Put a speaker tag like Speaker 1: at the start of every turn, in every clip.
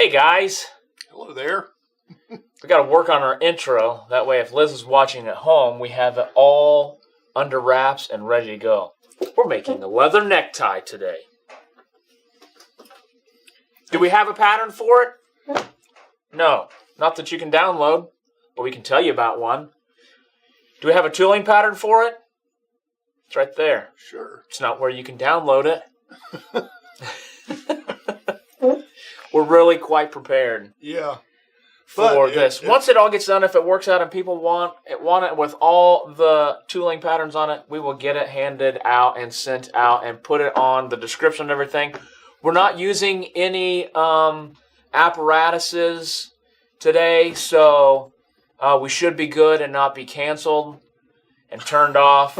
Speaker 1: Hey guys,
Speaker 2: Hello there.
Speaker 1: we got to work on our intro. That way, if Liz is watching at home, we have it all under wraps and ready to go. We're making a leather necktie today. Do we have a pattern for it? No, not that you can download, but we can tell you about one. Do we have a tooling pattern for it? It's right there.
Speaker 2: Sure.
Speaker 1: It's not where you can download it. We're really quite prepared.
Speaker 2: Yeah.
Speaker 1: For this. Once it all gets done, if it works out and people want it with all the tooling patterns on it, we will get it handed out and sent out and put it on the description and everything. We're not using any apparatuses today, so we should be good and not be canceled and turned off.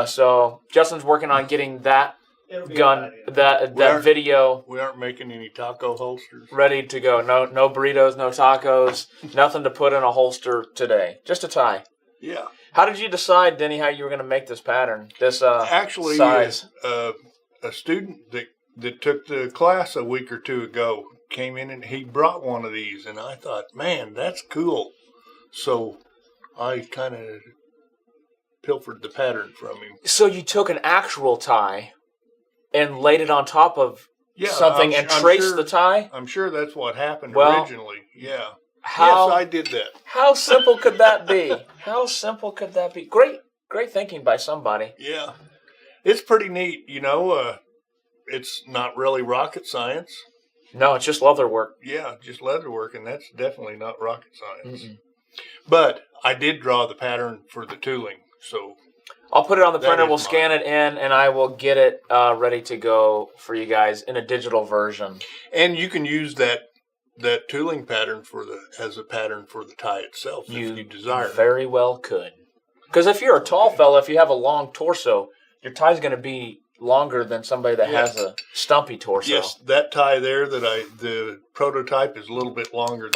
Speaker 1: So Justin's working on getting that that video.
Speaker 2: We aren't making any taco holsters.
Speaker 1: Ready to go. No burritos, no tacos, nothing to put in a holster today. Just a tie.
Speaker 2: Yeah.
Speaker 1: How did you decide, Denny, how you were going to make this pattern? This
Speaker 2: actually
Speaker 1: size?
Speaker 2: A student that took the class a week or two ago came in and he brought one of these, and I thought, man, that's cool. So I kind of pilfered the pattern from him.
Speaker 1: So you took an actual tie and laid it on top of something and traced the tie?
Speaker 2: I'm sure that's what happened originally. Yeah.
Speaker 1: Yes,
Speaker 2: I did that.
Speaker 1: How simple could that be? How simple could that be? Great thinking by somebody.
Speaker 2: Yeah. It's pretty neat, you know. It's not really rocket science.
Speaker 1: No, it's just leather work.
Speaker 2: Yeah, just leather work, and that's definitely not rocket science.
Speaker 1: Mm-mm.
Speaker 2: But I did draw the pattern for the tooling, so
Speaker 1: I'll put it on the printer, we'll scan it in, and I will get it ready to go for you guys in a digital version.
Speaker 2: And you can use that tooling pattern as a pattern for the tie itself if you desire.
Speaker 1: Very well could. Because if you're a tall fella, if you have a long torso, your tie's going to be longer than somebody that has a stumpy torso.
Speaker 2: Yes, that tie there the prototype is a little bit longer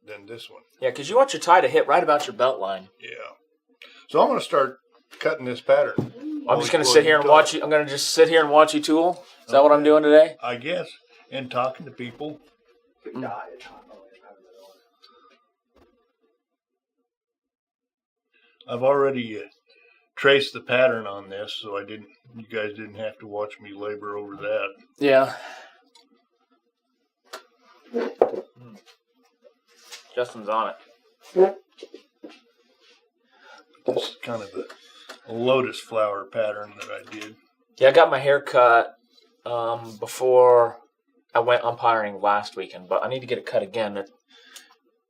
Speaker 2: than this one.
Speaker 1: Yeah, because you want your tie to hit right about your belt line.
Speaker 2: Yeah. So I'm going to start cutting this pattern.
Speaker 1: I'm just going to sit here and watch you. I'm going to just sit here and watch you tool. Is that what I'm doing today?
Speaker 2: I guess. And talking to people. I've already traced the pattern on this, so you guys didn't have to watch me labor over that.
Speaker 1: Yeah. Justin's on it.
Speaker 2: This is kind of a lotus flower pattern that I did.
Speaker 1: Yeah, I got my hair cut before I went umpiring last weekend, but I need to get it cut again.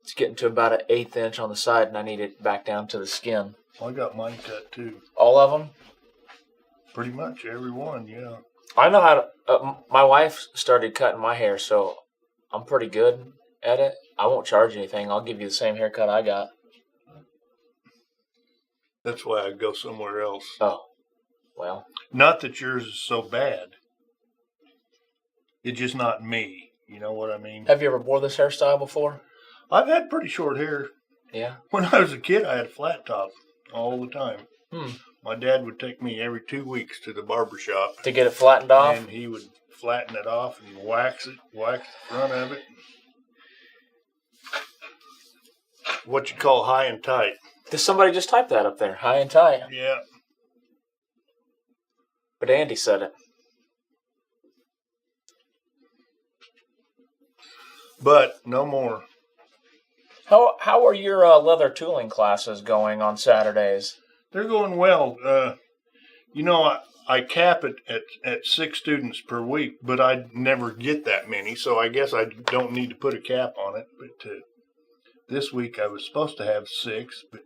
Speaker 1: It's getting to about an 1/8 inch on the side, and I need it back down to the skin.
Speaker 2: I got mine cut too.
Speaker 1: All of them?
Speaker 2: Pretty much every one, yeah.
Speaker 1: I know how to. My wife started cutting my hair, so I'm pretty good at it. I won't charge anything. I'll give you the same haircut I got.
Speaker 2: That's why I go somewhere else.
Speaker 1: Oh, well.
Speaker 2: Not that yours is so bad. It's just not me. You know what I mean?
Speaker 1: Have you ever wore this hairstyle before?
Speaker 2: I've had pretty short hair.
Speaker 1: Yeah.
Speaker 2: When I was a kid, I had a flat top all the time.
Speaker 1: Hmm.
Speaker 2: My dad would take me every 2 weeks to the barber shop.
Speaker 1: To get it flattened off?
Speaker 2: And he would flatten it off and wax the front of it. What you call high and tight.
Speaker 1: Did somebody just type that up there? High and tight.
Speaker 2: Yeah.
Speaker 1: But Andy said it.
Speaker 2: But no more.
Speaker 1: How are your leather tooling classes going on Saturdays?
Speaker 2: They're going well. You know, I cap it at 6 students per week, but I never get that many, so I guess I don't need to put a cap on it. But this week I was supposed to have 6, but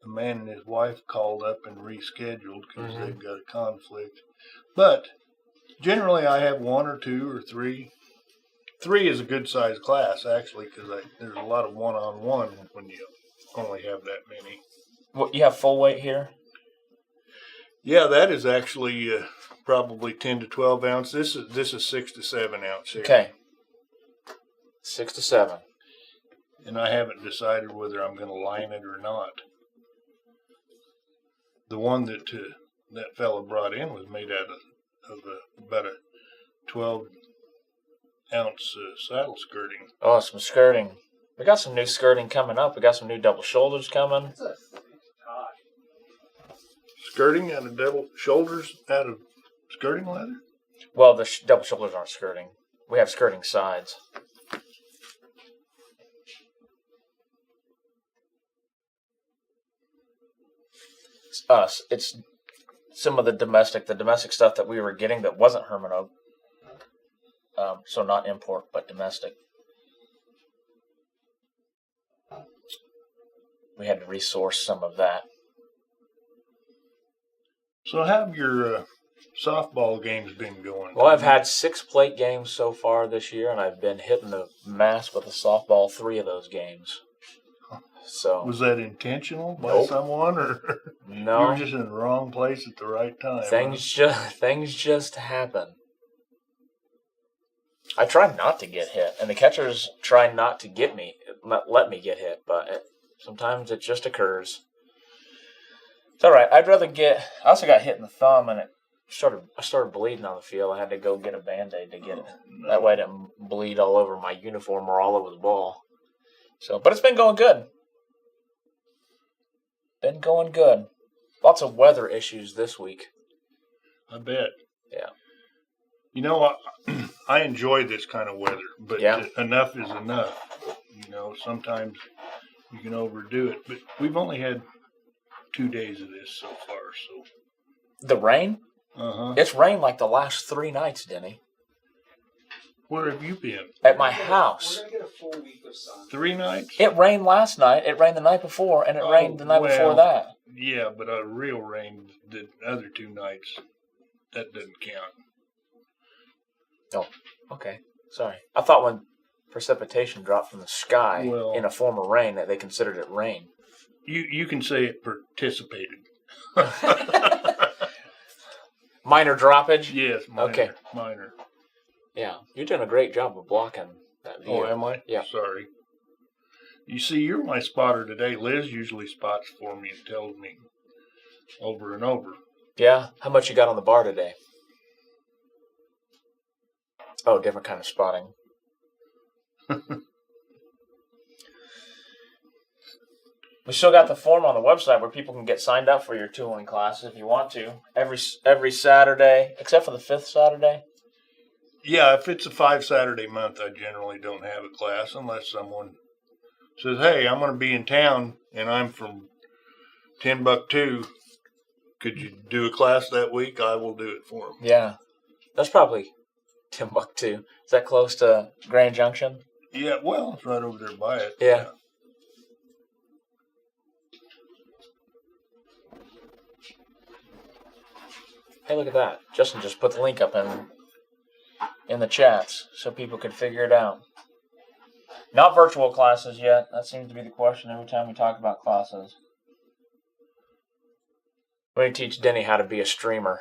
Speaker 2: the man and his wife called up and rescheduled because they've got a conflict. But generally I have 1 or 2 or 3. 3 is a good-sized class, actually, because there's a lot of one-on-one when you only have that many.
Speaker 1: What, you have full weight here?
Speaker 2: Yeah, that is actually probably 10 to 12 ounce. This is 6 to 7 ounce here.
Speaker 1: Okay. 6 to 7.
Speaker 2: And I haven't decided whether I'm going to line it or not. The one that that fella brought in was made out of about a 12 ounce saddle skirting.
Speaker 1: Oh, some skirting. We got some new skirting coming up. We got some new double shoulders coming.
Speaker 2: Skirting out of double shoulders out of skirting leather?
Speaker 1: Well, the double shoulders aren't skirting. We have skirting sides. It's us. It's some of the domestic stuff that we were getting that wasn't Herman Oak. So not import, but domestic. We had to resource some of that.
Speaker 2: So how have your softball games been going?
Speaker 1: Well, I've had 6 plate games so far this year, and I've been hitting the mass with a softball 3 of those games. So
Speaker 2: was that intentional by
Speaker 1: Nope.
Speaker 2: someone, or
Speaker 1: no,
Speaker 2: you were just in the wrong place at the right time?
Speaker 1: things just happen. I try not to get hit, and the catchers try not to not let me get hit, but sometimes it just occurs. It's all right. I also got hit in the thumb, and I started bleeding on the field. I had to go get a Band-Aid to get it. That way I didn't bleed all over my uniform or all over the ball. So, but it's been going good. Been going good. Lots of weather issues this week.
Speaker 2: I bet.
Speaker 1: Yeah.
Speaker 2: You know, I enjoy this kind of weather, but enough is enough. You know, sometimes you can overdo it. But we've only had 2 days of this so far. So
Speaker 1: the rain?
Speaker 2: Uh-huh.
Speaker 1: It's rained like the last 3 nights, Denny.
Speaker 2: Where have you been?
Speaker 1: At my house.
Speaker 3: We're going to get a full week of sun.
Speaker 2: 3 nights?
Speaker 1: It rained last night, it rained the night before, and it rained the night before that.
Speaker 2: Yeah, but a real rain the other 2 nights, that doesn't count.
Speaker 1: Oh, okay. Sorry. I thought when precipitation dropped from the sky in a form of rain that they considered it rain.
Speaker 2: You can say it participated.
Speaker 1: Minor droppage?
Speaker 2: Yes, minor.
Speaker 1: Okay.
Speaker 2: Minor.
Speaker 1: Yeah, you're doing a great job of blocking that view.
Speaker 2: Oh, am I?
Speaker 1: Yeah.
Speaker 2: Sorry. You see, you're my spotter today. Liz usually spots for me and tells me over and over.
Speaker 1: Yeah? How much you got on the bar today? Oh, different kind of spotting. We still got the form on the website where people can get signed up for your tooling classes if you want to. Every Saturday, except for the 5th Saturday.
Speaker 2: Yeah, if it's a 5 Saturday month, I generally don't have a class unless someone says, hey, I'm going to be in town and I'm from Timbuktu. Could you do a class that week? I will do it for them.
Speaker 1: Yeah. That's probably Timbuktu. Is that close to Grand Junction?
Speaker 2: Yeah, well, it's right over there by it.
Speaker 1: Yeah. Hey, look at that. Justin just put the link up in the chats so people could figure it out. Not virtual classes yet. That seems to be the question every time we talk about classes. We need to teach Denny how to be a streamer.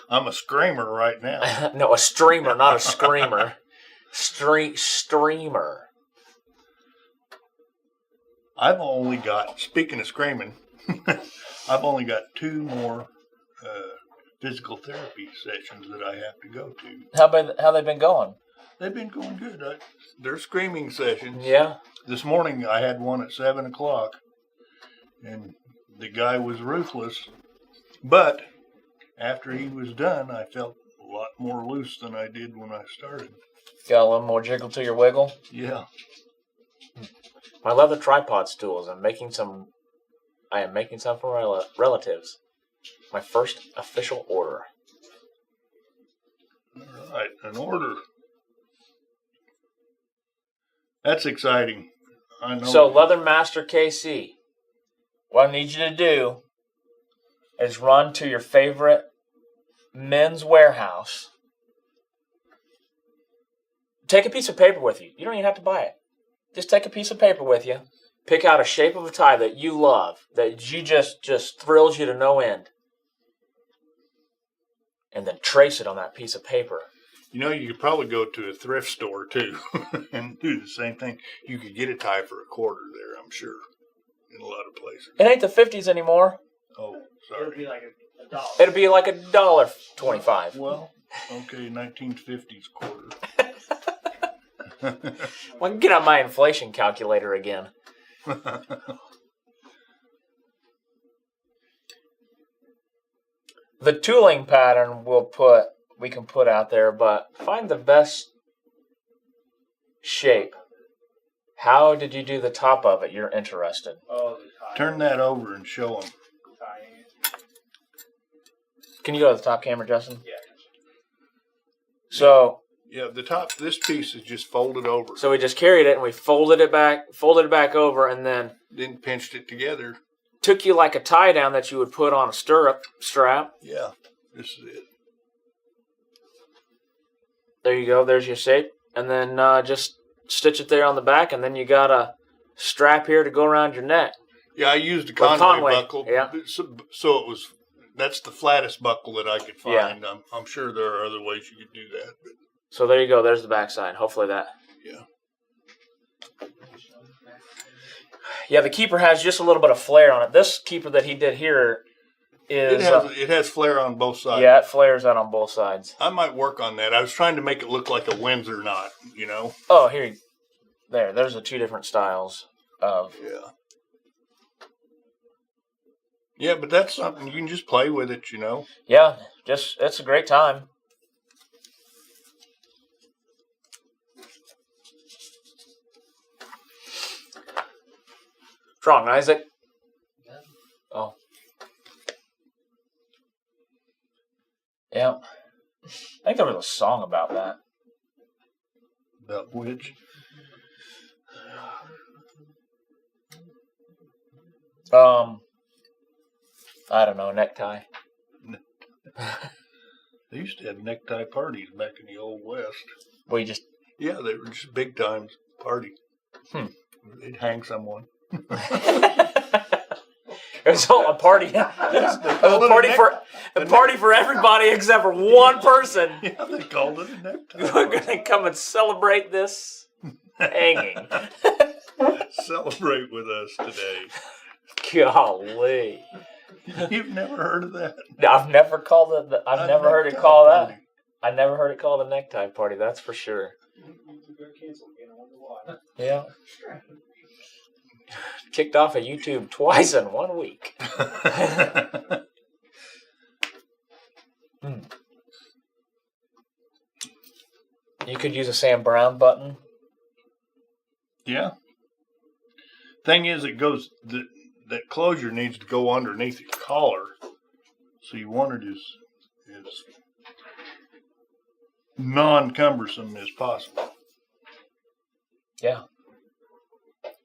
Speaker 2: I'm a screamer right now.
Speaker 1: No, a streamer, not a screamer. Streamer.
Speaker 2: I've only got, speaking of screaming, I've only got 2 more physical therapy sessions that I have to go to.
Speaker 1: How they been going?
Speaker 2: They've been going good. They're screaming sessions.
Speaker 1: Yeah.
Speaker 2: This morning I had one at 7 o'clock, and the guy was ruthless. But after he was done, I felt a lot more loose than I did when I started.
Speaker 1: Got a little more jiggle to your wiggle?
Speaker 2: Yeah.
Speaker 1: My leather tripod stools. I am making some for relatives. My first official order.
Speaker 2: All right, an order. That's exciting. I know.
Speaker 1: So, Leather Master KC, what I need you to do is run to your favorite men's warehouse. Take a piece of paper with you. You don't even have to buy it. Just take a piece of paper with you. Pick out a shape of a tie that you love, that you just thrills you to no end. And then trace it on that piece of paper.
Speaker 2: You know, you could probably go to a thrift store, too, and do the same thing. You could get a tie for $25 there, I'm sure, in a lot of places.
Speaker 1: It ain't the 50s anymore.
Speaker 2: Oh,
Speaker 3: It would
Speaker 2: sorry.
Speaker 3: be like $1.
Speaker 1: It'll be like $1.25.
Speaker 2: Well, Okay, 1950s quarter.
Speaker 1: Well, I can get out my inflation calculator again. The tooling pattern we can put out there, but find the best shape. How did you do the top of it? You're interested.
Speaker 2: Turn that over and show them.
Speaker 1: Can you go to the top camera, Justin? Yeah. So
Speaker 2: yeah, the top. This piece is just folded over.
Speaker 1: So we just carried it and we folded it back over, and then
Speaker 2: pinched it together.
Speaker 1: Took you like a tie down that you would put on a stirrup strap.
Speaker 2: Yeah, this is it.
Speaker 1: There you go. There's your shape, and then just stitch it there on the back, and then you got a strap here to go around your neck.
Speaker 2: Yeah, I used a Conway buckle. Yeah. So it was. That's the flattest buckle that I could find. Yeah. I'm sure there are other ways you could do that. But.
Speaker 1: So there you go. There's the backside. Hopefully that.
Speaker 2: Yeah.
Speaker 1: Yeah, the keeper has just a little bit of flare on it. This keeper that he did here is...
Speaker 2: It has flare on both sides.
Speaker 1: Yeah, it flares out on both sides.
Speaker 2: I might work on that. I was trying to make it look like a Windsor knot, you know?
Speaker 1: Oh, here. There's the two different styles of...
Speaker 2: Yeah. Yeah, but that's something you can just play with it, you know?
Speaker 1: Yeah, it's a great time. Wrong, Isaac. Oh. Yeah. I think there was a song about that.
Speaker 2: About which?
Speaker 1: I don't know, necktie.
Speaker 2: They used to have necktie parties back in the Old West.
Speaker 1: Well, you just...
Speaker 2: Yeah, they were just big time party. They'd hang someone.
Speaker 1: It was all a party. It was a party for everybody except for one person.
Speaker 2: Yeah, they called it a necktie.
Speaker 1: We're gonna come and celebrate this hanging.
Speaker 2: Celebrate with us today.
Speaker 1: Golly.
Speaker 2: You've never heard of that?
Speaker 1: I've never called it. I've never heard it called that. I never heard it called a necktie party. That's for sure. Yeah. Kicked off of YouTube twice in 1 week. You could use a Sam Brown button.
Speaker 2: Yeah. Thing is, it goes that closure needs to go underneath your collar, so you want it as non-cumbersome as possible.
Speaker 1: Yeah.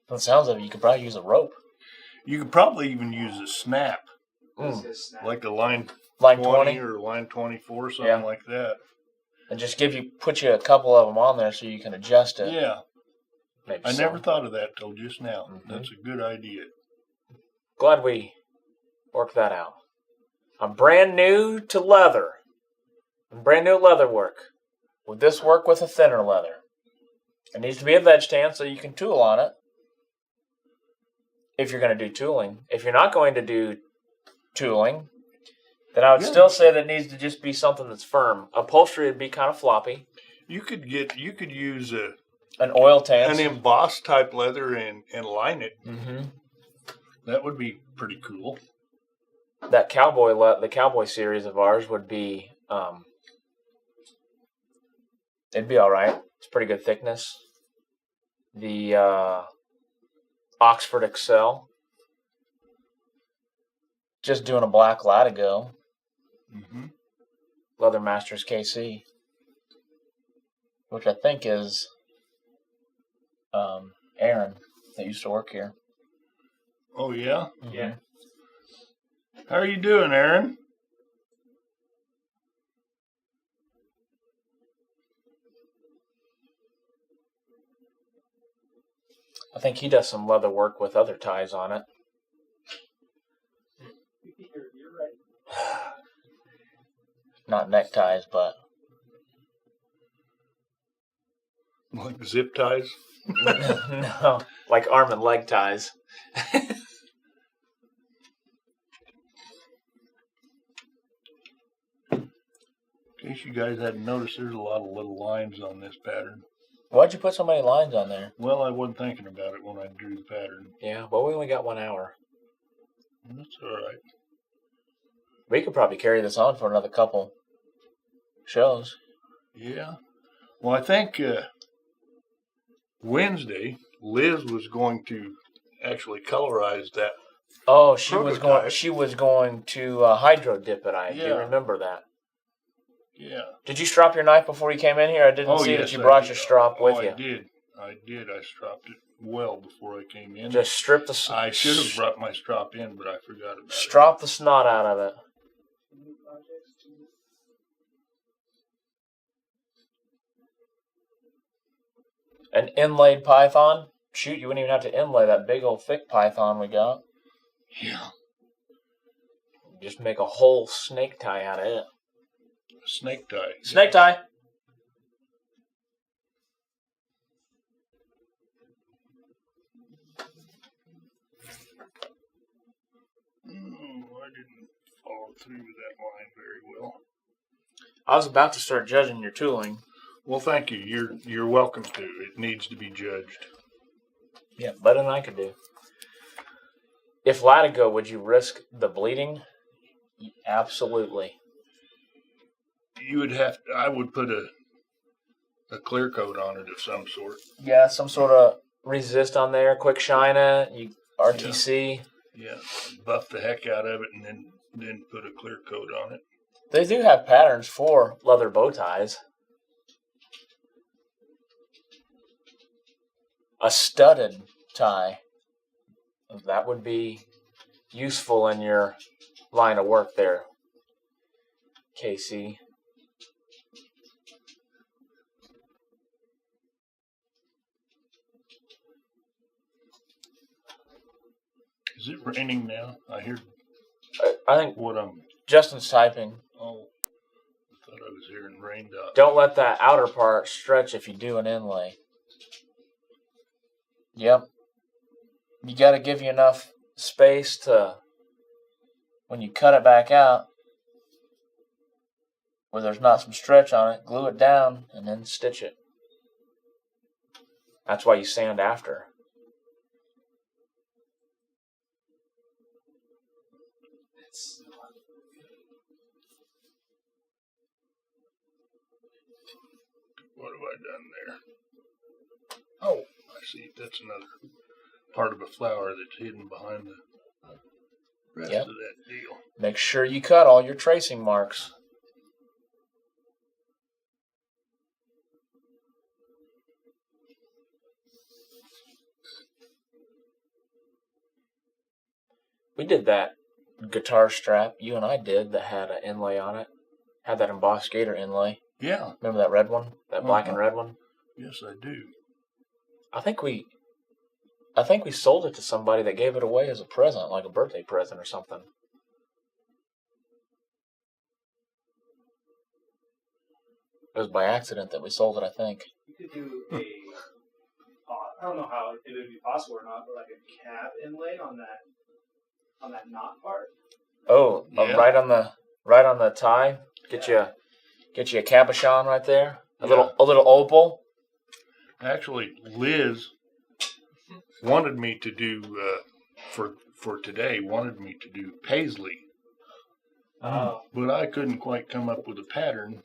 Speaker 1: From the sounds of it, you could probably use a rope.
Speaker 2: You could probably even use a snap. Like a line 20 or line 24, something like that.
Speaker 1: And just put you a couple of them on there so you can adjust it.
Speaker 2: Yeah.
Speaker 1: Maybe
Speaker 2: I never thought of that till just now. Mm-hmm. That's a good idea.
Speaker 1: Glad we worked that out. I'm brand new to leather. Brand new leather work. Would this work with a thinner leather? It needs to be a veg tan so you can tool on it. If you're going to do tooling. If you're not going to do tooling, then I would still say that it needs to just be something that's firm. Upholstery would be kind of floppy.
Speaker 2: You could use
Speaker 1: an oil tan,
Speaker 2: an embossed type leather and line it.
Speaker 1: Mm-hmm.
Speaker 2: That would be pretty cool.
Speaker 1: That the cowboy series of ours would be, it'd be all right. It's pretty good thickness. The Oxford Excel. Just doing a black Latigo.
Speaker 2: Mm-hmm.
Speaker 1: Leather Masters KC. Which I think is Aaron that used to work here.
Speaker 2: Oh, yeah?
Speaker 1: Mm-hmm. Yeah.
Speaker 2: How are you doing, Aaron?
Speaker 1: I think he does some leather work with other ties on it. You're right. Not neckties, but...
Speaker 2: Like zip ties?
Speaker 1: No, like arm and leg ties.
Speaker 2: Okay, In case you guys hadn't noticed, there's a lot of little lines on this pattern.
Speaker 1: Why'd you put so many lines on there?
Speaker 2: Well, I wasn't thinking about it when I drew the pattern.
Speaker 1: Yeah, well, we only got 1 hour.
Speaker 2: That's all right.
Speaker 1: We could probably carry this on for another couple shows.
Speaker 2: Yeah. Well, I think Wednesday, Liz was going to actually colorize that.
Speaker 1: Oh, she was
Speaker 2: prototype.
Speaker 1: going to hydro dip it. I do
Speaker 2: Yeah.
Speaker 1: remember that.
Speaker 2: Yeah.
Speaker 1: Did you strop your knife before you came in here? I didn't see that you brought your strop with you.
Speaker 2: I did. I stropped it well before I came in.
Speaker 1: Just strip the.
Speaker 2: I should have brought my strop in, but I forgot about it.
Speaker 1: Strop the snot out of it. An inlaid python? Shoot, you wouldn't even have to inlay that big old thick python we got.
Speaker 2: Yeah.
Speaker 1: Just make a whole snake tie out of it.
Speaker 2: Snake tie.
Speaker 1: Snake tie.
Speaker 2: I didn't follow through with that line very well.
Speaker 1: I was about to start judging your tooling.
Speaker 2: Well, thank you. You're welcome to. It needs to be judged.
Speaker 1: Yeah, better than I could do. If Latigo, would you risk the bleeding? Absolutely.
Speaker 2: You would have. I would put a clear coat on it of some sort.
Speaker 1: Yeah, some sort of resist on there. Quick shine it. You RTC.
Speaker 2: Yeah, buff the heck out of it, and then put a clear coat on it.
Speaker 1: They do have patterns for leather bow ties. A studded tie. That would be useful in your line of work there, KC.
Speaker 2: Is it raining now? I hear.
Speaker 1: I think
Speaker 2: what I'm.
Speaker 1: Justin's typing.
Speaker 2: Oh, I thought I was hearing raindrops.
Speaker 1: Don't let that outer part stretch if you do an inlay. Yep. You got to give you enough space to, when you cut it back out, where there's not some stretch on it, glue it down and then stitch it. That's why you sand after.
Speaker 2: What have I done there? Oh, I see. That's another part of a flower that's hidden behind the rest of that deal.
Speaker 1: Make sure you cut all your tracing marks. We did that guitar strap you and I did that had an inlay on it. Had that embossed gator inlay.
Speaker 2: Yeah.
Speaker 1: Remember that red one? That black and red one?
Speaker 2: Yes, I do.
Speaker 1: I think we sold it to somebody that gave it away as a present, like a birthday present or something. It was by accident that we sold it, I think.
Speaker 3: You could do a, I don't know how it would be possible or not, but like a cap inlay on that knot part.
Speaker 1: Oh,
Speaker 2: yeah.
Speaker 1: Right on the tie. Get you a cabochon right there. A little opal.
Speaker 2: Actually, Liz wanted me to do for today. Wanted me to do paisley. But I couldn't quite come up with a pattern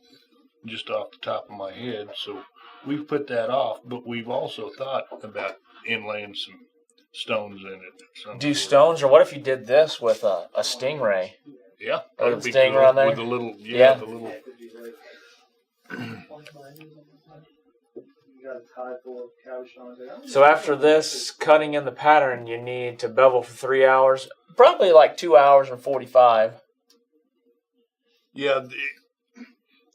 Speaker 2: just off the top of my head, so we've put that off. But we've also thought about inlaying some stones in it.
Speaker 1: Do stones, or what if you did this with a stingray?
Speaker 2: Yeah,
Speaker 1: Or the stinger on there?
Speaker 2: with the little, the little.
Speaker 1: So after this, cutting in the pattern, you need to bevel for 3 hours. Probably like 2 hours and 45.
Speaker 2: Yeah,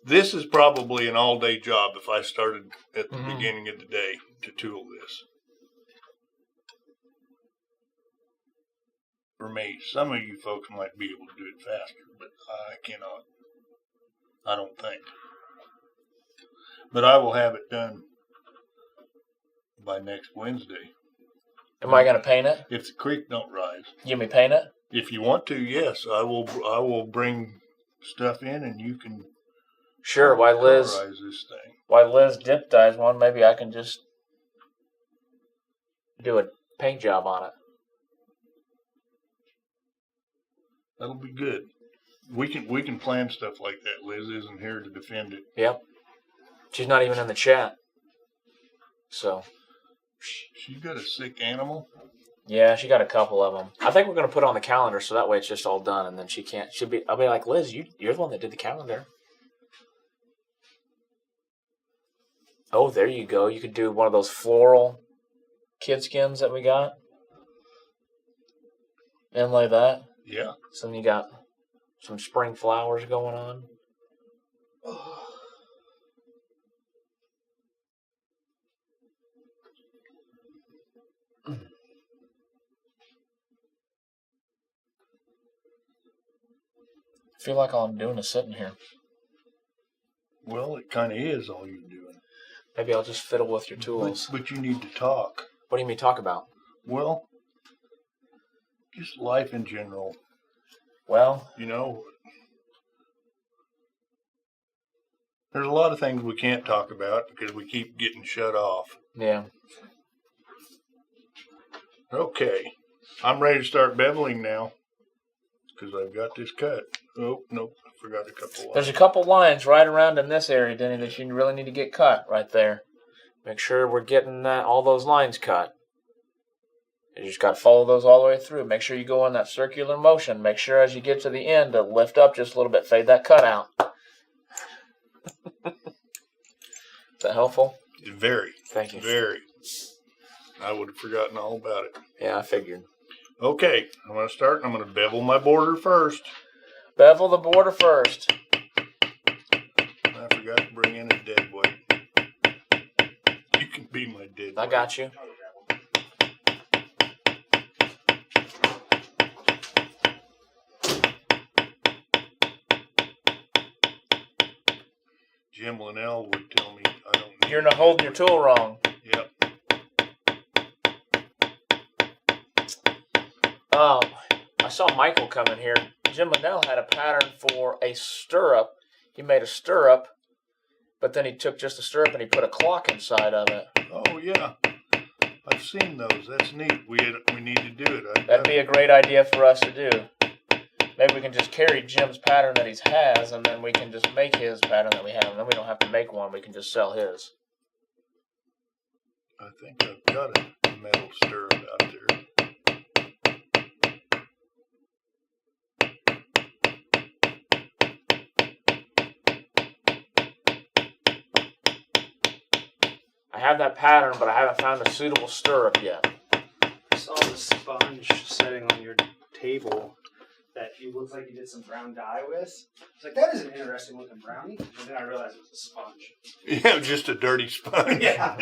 Speaker 2: this is probably an all-day job if I started at the beginning of the day to tool this. For me, some of you folks might be able to do it faster, but I cannot. I don't think. But I will have it done by next Wednesday.
Speaker 1: Am I going to paint it?
Speaker 2: If the creek don't rise.
Speaker 1: You me paint it?
Speaker 2: If you want to, yes, I will bring stuff in and you can
Speaker 1: Sure.
Speaker 2: Colorize this thing.
Speaker 1: While Liz dip dyes one, maybe I can just do a paint job on it.
Speaker 2: That'll be good. We can plan stuff like that. Liz isn't here to defend it.
Speaker 1: Yep. She's not even in the chat. So.
Speaker 2: She's got a sick animal.
Speaker 1: Yeah, she got a couple of them. I think we're going to put it on the calendar so that way it's just all done, and then I'll be like, Liz, you're the one that did the calendar. Oh, there you go. You could do one of those floral kid skins that we got. Inlay that.
Speaker 2: Yeah.
Speaker 1: So then you got some spring flowers going on. I feel like all I'm doing is sitting here.
Speaker 2: Well, it kind of is all you're doing.
Speaker 1: Maybe I'll just fiddle with your tools.
Speaker 2: But you need to talk.
Speaker 1: What do you mean talk about?
Speaker 2: Well, just life in general.
Speaker 1: Well,
Speaker 2: you know, there's a lot of things we can't talk about because we keep getting shut off.
Speaker 1: Yeah.
Speaker 2: Okay. I'm ready to start beveling now because I've got this cut. Oh, nope. I forgot a couple lines.
Speaker 1: There's a couple lines right around in this area, Denny, that you really need to get cut right there. Make sure we're getting all those lines cut. You just got to follow those all the way through. Make sure you go in that circular motion. Make sure as you get to the end to lift up just a little bit. Fade that cut out. Is that helpful?
Speaker 2: Very.
Speaker 1: Thank you.
Speaker 2: Very. I would have forgotten all about it.
Speaker 1: Yeah, I figured.
Speaker 2: Okay, I'm going to start. I'm going to bevel my border first.
Speaker 1: Bevel the border first.
Speaker 2: I forgot to bring in a dead weight. You can be my dead weight.
Speaker 1: I got you.
Speaker 2: Jim Linnell would tell me I don't need
Speaker 1: You're not holding your tool wrong.
Speaker 2: Yep.
Speaker 1: I saw Michael come in here. Jim Linnell had a pattern for a stirrup. He made a stirrup, but then he took just a stirrup and he put a clock inside of it.
Speaker 2: Oh, yeah. I've seen those. That's neat. We need to do it.
Speaker 1: That'd be a great idea for us to do. Maybe we can just carry Jim's pattern that he has, and then we can just make his pattern that we have, and then we don't have to make one. We can just sell his.
Speaker 2: I think I've got a metal stirrup out there.
Speaker 1: I have that pattern, but I haven't found a suitable stirrup yet.
Speaker 3: I saw the sponge sitting on your table that it looks like you did some brown dye with. It's like, that is an interesting looking brownie. And then I realized it was a sponge.
Speaker 2: Yeah, just a dirty sponge.
Speaker 3: Yeah.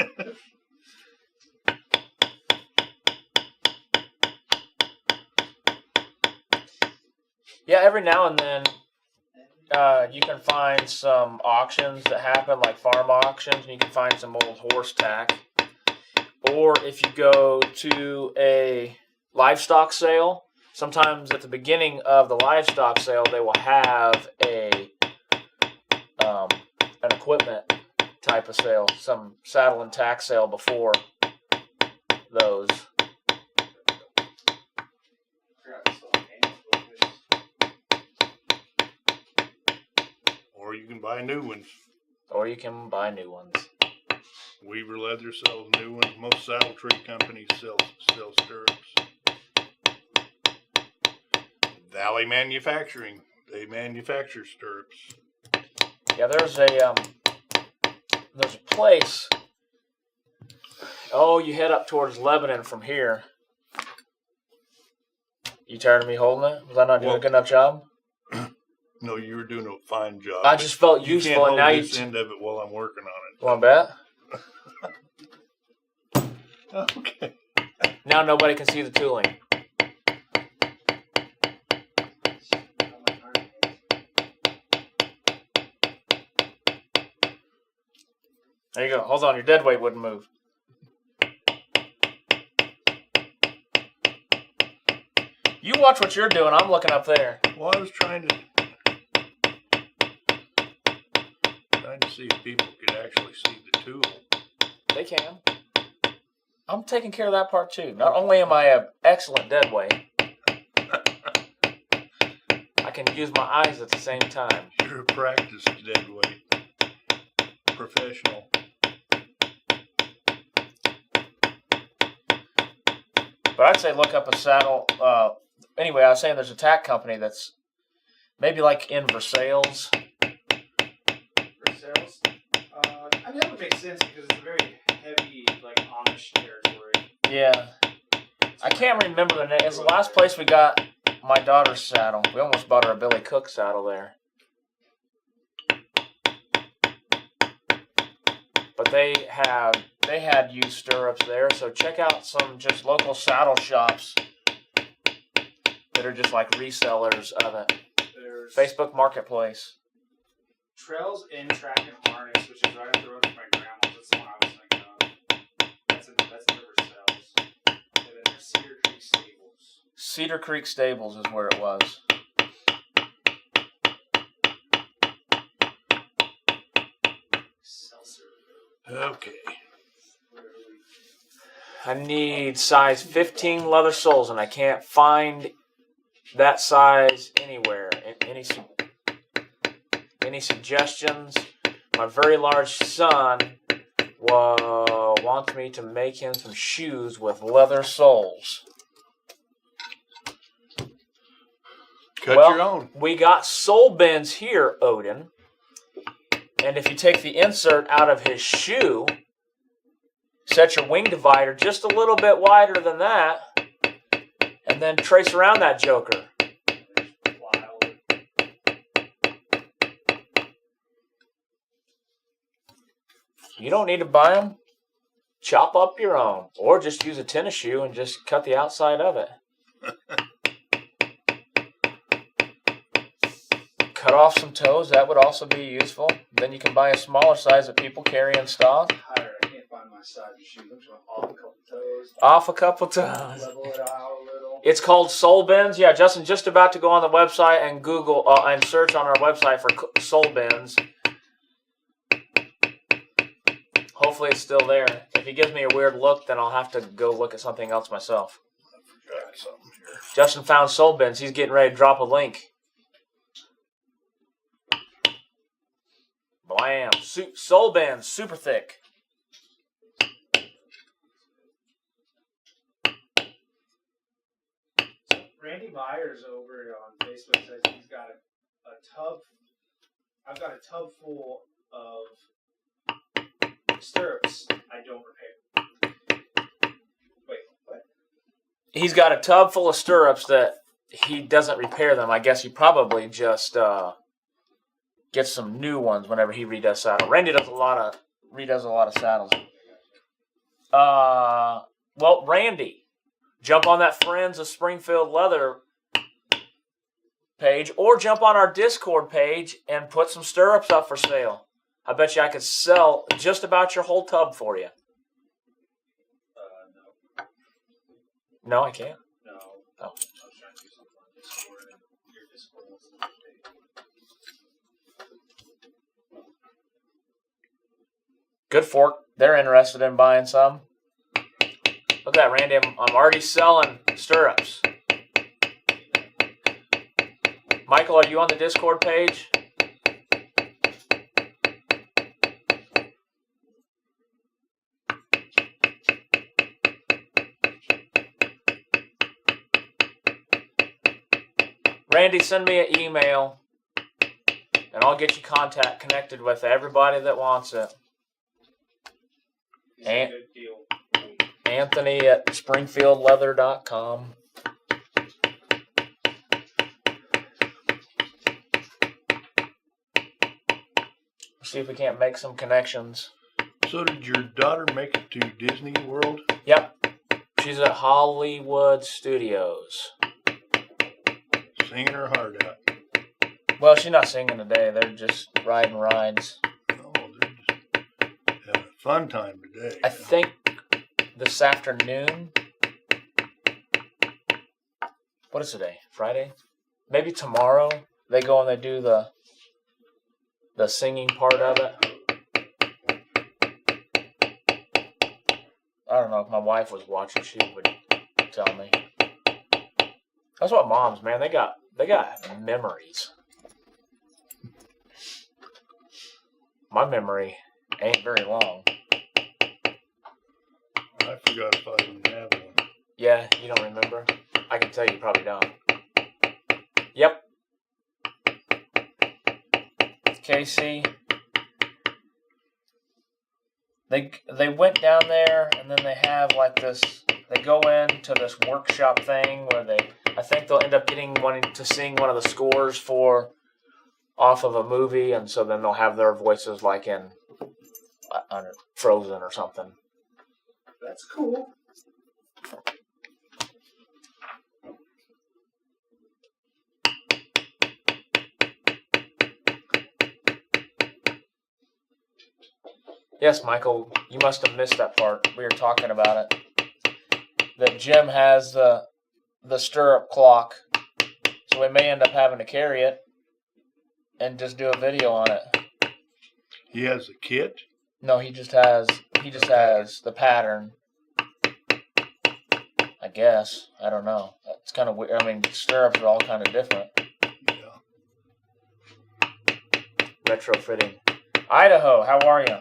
Speaker 1: Yeah, every now and then you can find some auctions that happen, like farm auctions, and you can find some old horse tack. Or if you go to a livestock sale, sometimes at the beginning of the livestock sale, they will have an equipment type of sale, some saddle and tack sale before those.
Speaker 2: Or you can buy new ones.
Speaker 1: Or you can buy new ones.
Speaker 2: Weaver Leather sells new ones. Most saddle tree companies sell stirrups. Valley Manufacturing, they manufacture stirrups.
Speaker 1: Yeah, there's a place. Oh, you head up towards Lebanon from here. You tired of me holding it? Was I not doing a good enough job?
Speaker 2: No, you were doing a fine job.
Speaker 1: I just felt
Speaker 2: you
Speaker 1: useful,
Speaker 2: can't
Speaker 1: and now
Speaker 2: hold this end of it while I'm working on
Speaker 1: Want to bet?
Speaker 2: it. Okay.
Speaker 1: Now nobody can see the tooling. There you go. Hold on, your dead weight wouldn't move. You watch what you're doing. I'm looking up there.
Speaker 2: Well, I was trying to. Trying to see if people could actually see the tool.
Speaker 1: They can. I'm taking care of that part too. Not only am I an excellent dead weight, I can use my eyes at the same time.
Speaker 2: You're a practiced dead weight professional.
Speaker 1: But I'd say look up a saddle. Anyway, I was saying there's a tack company that's maybe like in Versailles.
Speaker 3: Versailles? I mean, that would make sense because it's a very heavy, like, Amish territory.
Speaker 1: Yeah. I can't remember the name. It's the last place we got my daughter's saddle. We almost bought her a Billy Cook saddle there. But they had used stirrups there, so check out some just local saddle shops that are just like resellers of it.
Speaker 3: There's
Speaker 1: Facebook Marketplace.
Speaker 3: Trails in Track and Harness, which is right up the road from my grandma's. That's the one I was thinking of. That's in Versailles. And then there's Cedar Creek Stables.
Speaker 1: Cedar Creek Stables is where it was.
Speaker 3: Seltzer.
Speaker 2: Okay.
Speaker 1: I need size 15 leather soles, and I can't find that size anywhere. Any suggestions? My very large son wants me to make him some shoes with leather soles.
Speaker 2: Cut your own.
Speaker 1: We got sole bends here, Odin. And if you take the insert out of his shoe, set your wing divider just a little bit wider than that, and then trace around that joker. You don't need to buy them. Chop up your own. Or just use a tennis shoe and just cut the outside of it. Cut off some toes. That would also be useful. Then you can buy a smaller size that people carry in stock.
Speaker 3: I can't find my size of shoes. I'm just going off a couple toes.
Speaker 1: Off a couple toes.
Speaker 3: Level it out a little.
Speaker 1: It's called sole bends. Yeah, Justin's just about to go on the website and Google and search on our website for sole bends. Hopefully it's still there. If he gives me a weird look, then I'll have to go look at something else myself.
Speaker 2: I forgot something here.
Speaker 1: Justin found sole bends. He's getting ready to drop a link. Blam. Sole bends, super thick.
Speaker 3: Randy Myers over on Facebook says he's got a tub. I've got a tub full of stirrups I don't repair. Wait, what?
Speaker 1: He's got a tub full of stirrups that he doesn't repair them. I guess he probably just gets some new ones whenever he redoes saddle. Randy does redoes a lot of saddles. Well, Randy, jump on that Friends of Springfield Leather page, or jump on our Discord page and put some stirrups up for sale. I bet you I could sell just about your whole tub for you.
Speaker 3: No.
Speaker 1: No, I can't.
Speaker 3: No.
Speaker 1: Oh.
Speaker 3: I was trying to do something on Discord, and your Discord wasn't updated.
Speaker 1: Good Fork. They're interested in buying some. Look at that, Randy. I'm already selling stirrups. Michael, are you on the Discord page? Randy, send me an email, and I'll get you connected with everybody that wants it.
Speaker 3: Good deal.
Speaker 1: Anthony at springfieldleather.com. See if we can't make some connections.
Speaker 2: So did your daughter make it to Disney World?
Speaker 1: Yep. She's at Hollywood Studios.
Speaker 2: Singing her heart out.
Speaker 1: Well, she's not singing today. They're just riding rides.
Speaker 2: Oh, they're just having a fun time today.
Speaker 1: I think this afternoon. What is today? Friday? Maybe tomorrow they go and they do the singing part of it. I don't know if my wife was watching, she would tell me. That's what moms, man, they got memories. My memory ain't very long.
Speaker 2: I forgot if I even have one.
Speaker 1: Yeah, you don't remember? I can tell you probably don't. Yep. Casey. They went down there and then they have like this, they go into this workshop thing where I think they'll end up wanting to sing one of the scores off of a movie, and so then they'll have their voices like in Frozen or something.
Speaker 3: That's cool.
Speaker 1: Yes, Michael, you must have missed that part. We were talking about it. That Jim has the stirrup clock, so we may end up having to carry it and just do a video on it.
Speaker 2: He has a kit?
Speaker 1: No, he just has the pattern. I guess. I don't know. It's kind of weird. I mean, stirrups are all kind of different.
Speaker 2: Yeah.
Speaker 1: Retrofitting. Idaho, how are you?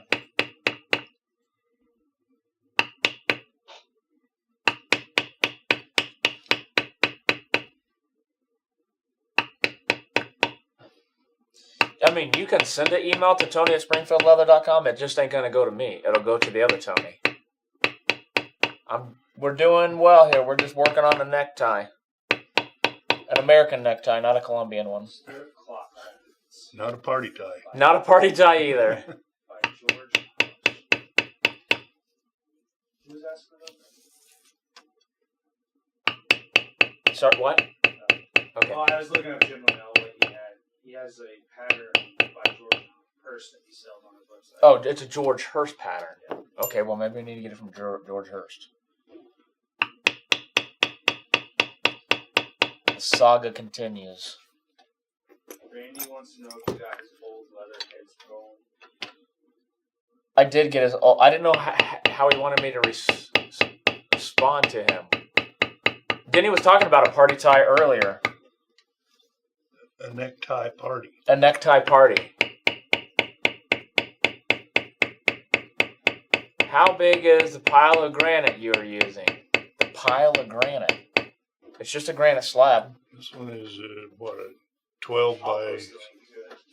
Speaker 1: I mean, you can send an email to Tony@SpringfieldLeather.com. It just ain't going to go to me. It'll go to the other Tony. We're doing well here. We're just working on a necktie. An American necktie, not a Colombian one.
Speaker 2: Not a party tie.
Speaker 1: Not a party tie either.
Speaker 3: By George. Who's asking about that?
Speaker 1: Sorry, what? Okay.
Speaker 3: Oh, I was looking at Jim Linnell, what he had. He has a pattern by George Hurst that he sells on his website.
Speaker 1: Oh, it's a George Hurst pattern. Yeah. Okay, well, maybe we need to get it from George Hurst. The saga continues.
Speaker 3: Randy wants to know if you got his old leather heads going.
Speaker 1: I did get his. I didn't know how he wanted me to respond to him. Denny was talking about a party tie earlier.
Speaker 2: A necktie party.
Speaker 1: A necktie party. How big is the pile of granite you are using? The pile of granite. It's just a granite slab.
Speaker 2: This one is, a 12 by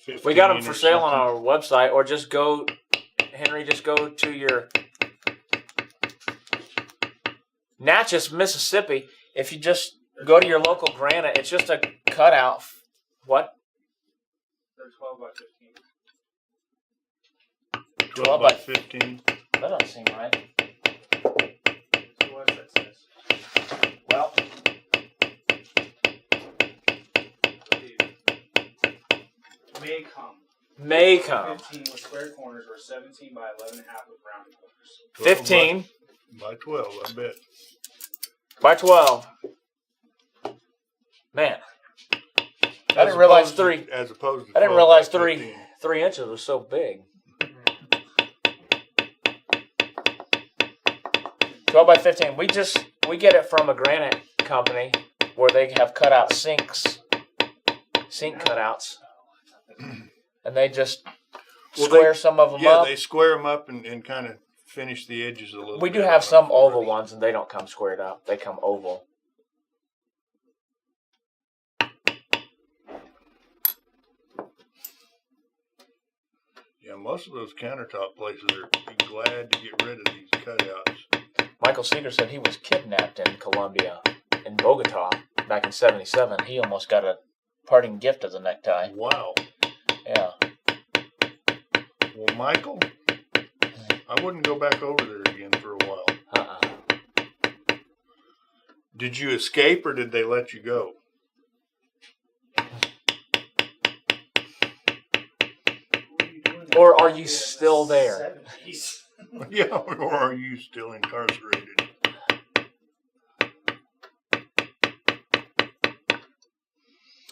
Speaker 2: 15.
Speaker 1: We got them for sale on our website, or just go, Henry, just go to your Natchez, Mississippi. If you just go to your local Granite, it's just a cutout. What?
Speaker 3: They're 12 by 15.
Speaker 2: 12 by 15.
Speaker 1: That doesn't seem right.
Speaker 3: What that says?
Speaker 1: Well, may come.
Speaker 3: 15 with square corners or 17 by 11.5 with rounded corners.
Speaker 1: 15
Speaker 2: by 12, I bet.
Speaker 1: by 12. Man, I didn't realize three.
Speaker 2: As opposed to
Speaker 1: I didn't
Speaker 2: 12
Speaker 1: realize
Speaker 2: by
Speaker 1: 3
Speaker 2: 15.
Speaker 1: 3 inches was so big. 12 by 15. We get it from a granite company where they have cutout sink cutouts, and they just square some of them up.
Speaker 2: Yeah, they square them up and kind of finish the edges a little bit.
Speaker 1: We do have some oval ones, and they don't come squared up. They come oval.
Speaker 2: Yeah, most of those countertop places are glad to get rid of these cutouts.
Speaker 1: Michael Cedar said he was kidnapped in Colombia, in Bogota, back in '77. He almost got a parting gift as a necktie.
Speaker 2: Wow.
Speaker 1: Yeah.
Speaker 2: Well, Michael, I wouldn't go back over there again for a while. Did you escape or did they let you go?
Speaker 1: Or are you still there?
Speaker 3: 70s.
Speaker 2: Yeah, or are you still incarcerated?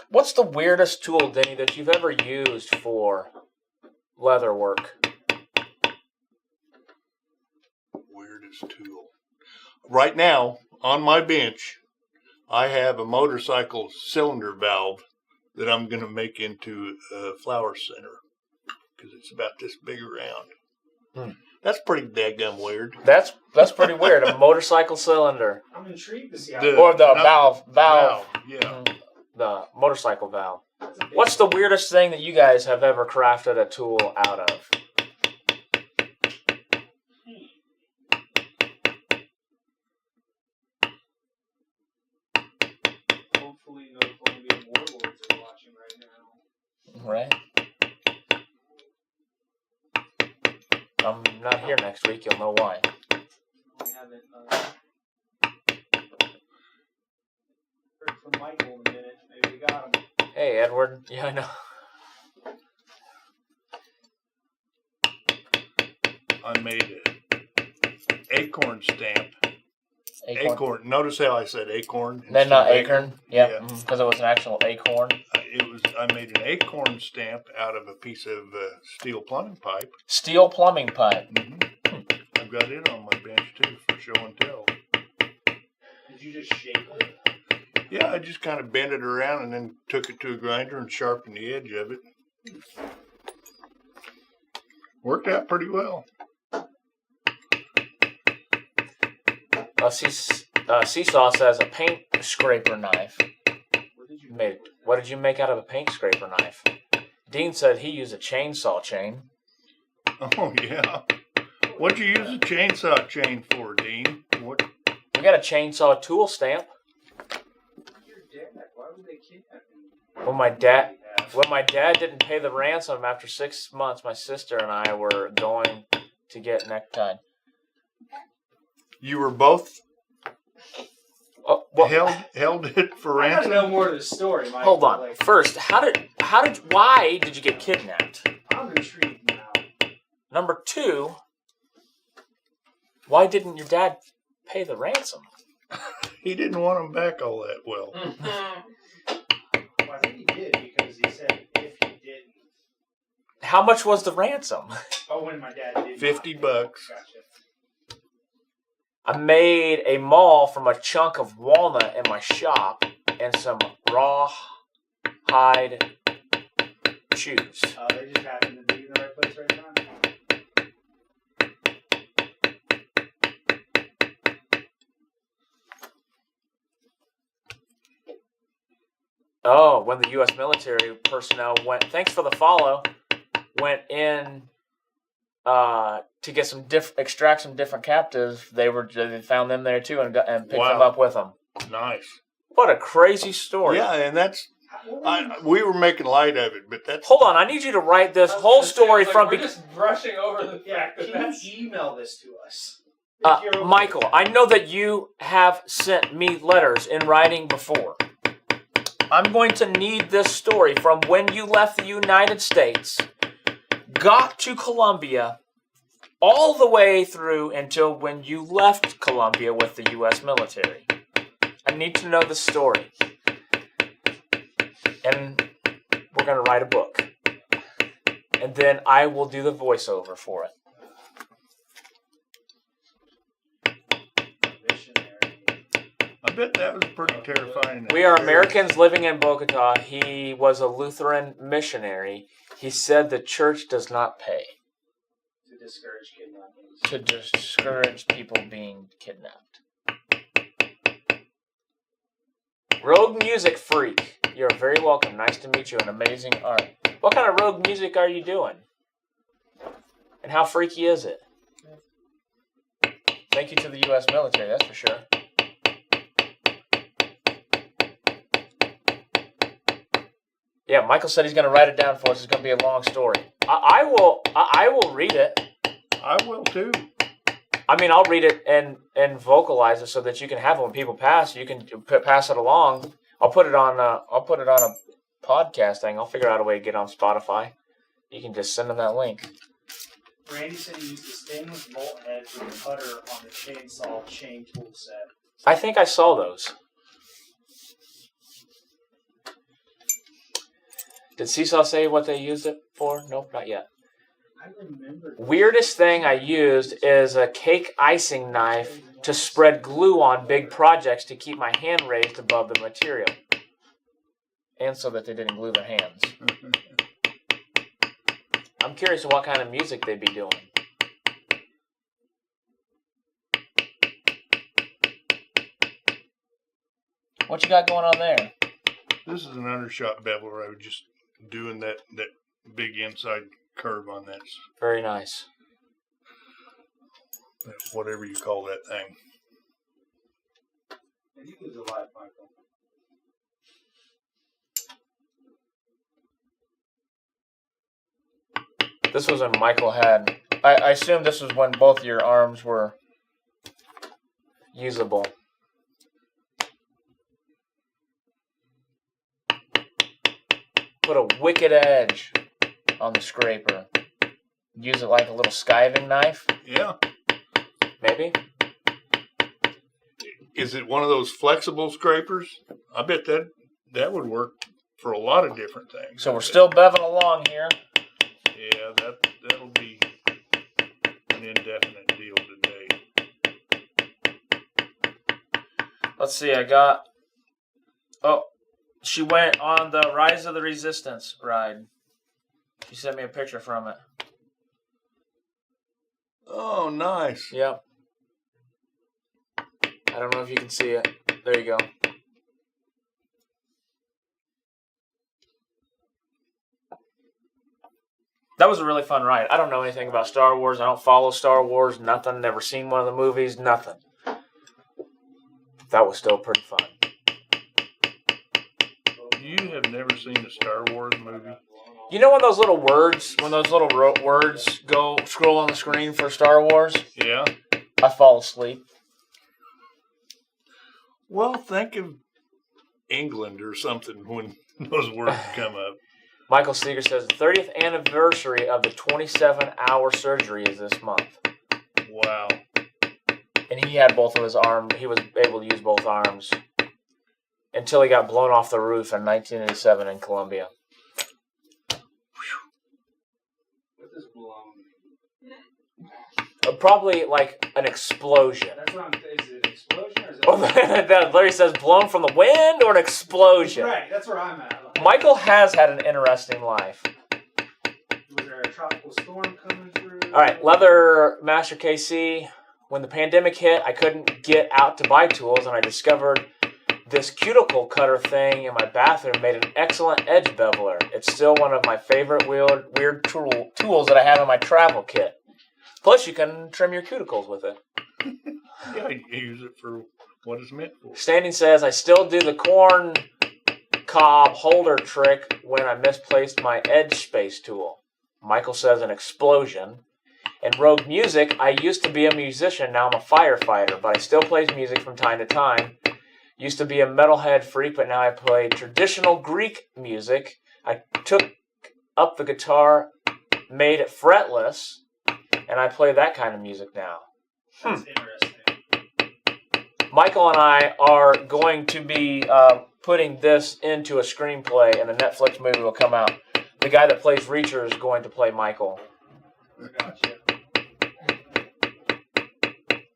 Speaker 1: What's the weirdest tool, Denny, that you've ever used for Leatherwork.
Speaker 2: Weirdest tool. Right now, on my bench, I have a motorcycle cylinder valve that I'm going to make into a flower center because it's about this big around. That's pretty daggum weird.
Speaker 1: That's pretty weird. A motorcycle cylinder.
Speaker 3: I'm intrigued to see how.
Speaker 1: Or the valve.
Speaker 2: Yeah.
Speaker 1: The motorcycle valve. What's the weirdest thing that you guys have ever crafted a tool out of?
Speaker 3: Hopefully, no Colombian warlords are watching right now.
Speaker 1: Right. I'm not here next week. You'll know why.
Speaker 3: We haven't heard from Michael in a minute. Maybe we got him.
Speaker 1: Hey, Edward. Yeah, I know.
Speaker 2: I made an acorn stamp. Acorn. Notice how I said acorn.
Speaker 1: Then not acorn. Yeah,
Speaker 2: Yeah.
Speaker 1: because it was an actual acorn.
Speaker 2: I made an acorn stamp out of a piece of steel plumbing pipe.
Speaker 1: Steel plumbing pipe.
Speaker 2: I've got it on my bench too for show and tell.
Speaker 3: Did you just shape it?
Speaker 2: Yeah, I just kind of bent it around and then took it to a grinder and sharpened the edge of it. Worked out pretty well.
Speaker 1: Seesaw says a paint scraper knife. What did you make out of a paint scraper knife? Dean said he used a chainsaw chain.
Speaker 2: Oh, yeah. What'd you use a chainsaw chain for, Dean? What?
Speaker 1: We got a chainsaw tool stamp.
Speaker 3: Your dad. Why would they kidnap him?
Speaker 1: When my dad didn't pay the ransom after 6 months, my sister and I were going to get necktie.
Speaker 2: You were both
Speaker 1: Well,
Speaker 2: held it for
Speaker 3: I gotta
Speaker 2: ransom?
Speaker 3: know more to the story, Mike.
Speaker 1: hold on. First, why did you get kidnapped?
Speaker 3: I'm intrigued now.
Speaker 1: Number 2, why didn't your dad pay the ransom?
Speaker 2: He didn't want them back all that well.
Speaker 3: Well, I think he did because he said if he didn't.
Speaker 1: How much was the ransom?
Speaker 3: Oh, when my dad did.
Speaker 2: $50.
Speaker 3: Gotcha.
Speaker 1: I made a maul from a chunk of walnut in my shop and some raw hide shoes.
Speaker 3: They just happened to be in the right place right now.
Speaker 1: Oh, when the U.S. military personnel thanks for the follow, went in to get extract some different captives. They found them there too and picked them up with them.
Speaker 2: Nice.
Speaker 1: What a crazy story!
Speaker 2: Yeah, and that's we were making light of it, but that's
Speaker 1: Hold on, I need you to write this whole story from.
Speaker 4: We're just brushing over the fact that
Speaker 3: Can
Speaker 4: that's.
Speaker 3: you email this to us?
Speaker 1: Michael, I know that you have sent me letters in writing before. I'm going to need this story from when you left the United States, got to Colombia, all the way through until when you left Colombia with the U.S. military. I need to know the story. And we're going to write a book. And then I will do the voiceover for it.
Speaker 2: I bet that was pretty terrifying.
Speaker 1: We are Americans living in Bogota. He was a Lutheran missionary. He said the church does not pay
Speaker 3: To discourage kidnappings.
Speaker 1: to discourage people being kidnapped. Rogue Music Freak, you're very welcome. Nice to meet you and amazing art. What kind of rogue music are you doing? And how freaky is it? Thank you to the U.S. military, that's for sure. Yeah, Michael said he's going to write it down for us. It's going to be a long story. I will read it.
Speaker 2: I will too.
Speaker 1: I mean, I'll read it and vocalize it so that you can have it when people pass. You can pass it along. I'll put it on a podcast thing. I'll figure out a way to get on Spotify. You can just send them that link.
Speaker 3: Randy said he used the stainless bolt head with the cutter on the chainsaw chain tool set.
Speaker 1: I think I saw those. Did Seesaw say what they used it for? Nope, not yet.
Speaker 3: I remember.
Speaker 1: Weirdest thing I used is a cake icing knife to spread glue on big projects to keep my hand raised above the material. And so that they didn't glue their hands. I'm curious what kind of music they'd be doing. What you got going on there?
Speaker 2: This is an undershot bevel where I was just doing that big inside curve on that,
Speaker 1: Very nice.
Speaker 2: whatever you call that thing.
Speaker 3: And you lose a lot, Michael.
Speaker 1: This was when Michael had... I assume this was when both your arms were usable. Put a wicked edge on the scraper. Use it like a little skiving knife,
Speaker 2: Yeah.
Speaker 1: maybe?
Speaker 2: Is it one of those flexible scrapers? I bet that would work for a lot of different things.
Speaker 1: So we're still beveling along here.
Speaker 2: Yeah, that'll be an indefinite deal today.
Speaker 1: Let's see, I got... Oh, she went on the Rise of the Resistance ride. She sent me a picture from it.
Speaker 2: Oh, nice.
Speaker 1: Yep. I don't know if you can see it. There you go. That was a really fun ride. I don't know anything about Star Wars. I don't follow Star Wars. Nothing. Never seen one of the movies. Nothing. That was still pretty fun.
Speaker 2: You have never seen a Star Wars movie?
Speaker 1: You know when those little words go scroll on the screen for Star Wars?
Speaker 2: Yeah.
Speaker 1: I fall asleep.
Speaker 2: Well, think of England or something when those words come up.
Speaker 1: Michael Seeger says the 30th anniversary of the 27-hour surgery is this month.
Speaker 2: Wow.
Speaker 1: And he had both of his arms. He was able to use both arms until he got blown off the roof in 1987 in Colombia.
Speaker 3: What does blown?
Speaker 1: Probably like an explosion.
Speaker 3: That's what I'm. Is it an explosion or is it?
Speaker 1: Oh, Larry says blown from the wind or an explosion.
Speaker 3: Right. That's where I'm at.
Speaker 1: Michael has had an interesting life.
Speaker 3: Was there a tropical storm coming through?
Speaker 1: All right, Leather Master KC. When the pandemic hit, I couldn't get out to buy tools, and I discovered this cuticle cutter thing in my bathroom made an excellent edge beveler. It's still one of my favorite weird tools that I have in my travel kit. Plus, you can trim your cuticles with it.
Speaker 2: Yeah, you use it for what it's meant for.
Speaker 1: Standing says, I still do the corn cob holder trick when I misplaced my edge space tool. Michael says an explosion. And Rogue Music, I used to be a musician, now I'm a firefighter, but I still play music from time to time. Used to be a metalhead freak, but now I play traditional Greek music. I took up the guitar, made it fretless, and I play that kind of music now.
Speaker 3: That's interesting.
Speaker 1: Michael and I are going to be putting this into a screenplay, and the Netflix movie will come out. The guy that plays Reacher is going to play Michael.
Speaker 3: Gotcha.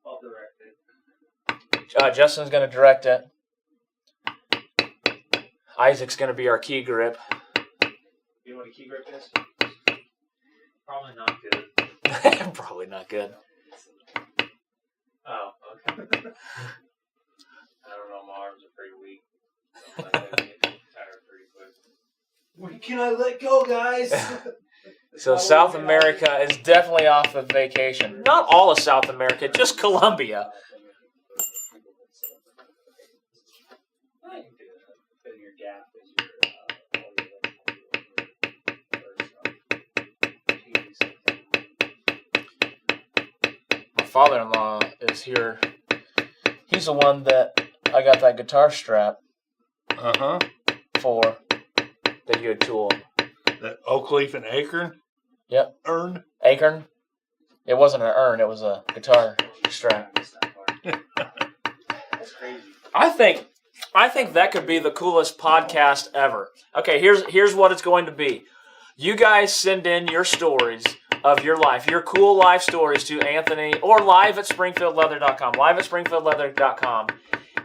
Speaker 3: I'll direct it.
Speaker 1: Justin's going to direct it. Isaac's going to be our key grip.
Speaker 3: You know what a key grip is?
Speaker 4: Probably not good.
Speaker 1: Probably not good.
Speaker 4: Oh, okay. I don't know, my arms are pretty weak. I get tired pretty quick.
Speaker 3: When can I let go, guys?
Speaker 1: So South America is definitely off of vacation. Not all of South America, just Colombia.
Speaker 3: I can do that. Filling your gap is
Speaker 1: My father-in-law is here. He's the one that I got that guitar strap
Speaker 2: Uh-huh.
Speaker 1: for that you had tooled.
Speaker 2: That oak leaf and acorn?
Speaker 1: Yep.
Speaker 2: Urn?
Speaker 1: Acorn? It wasn't an urn, it was a guitar strap.
Speaker 3: That's crazy.
Speaker 1: I think that could be the coolest podcast ever. Okay, here's what it's going to be. You guys send in your stories of your life, your cool life stories to Anthony or live at springfieldleather.com, live at springfieldleather.com.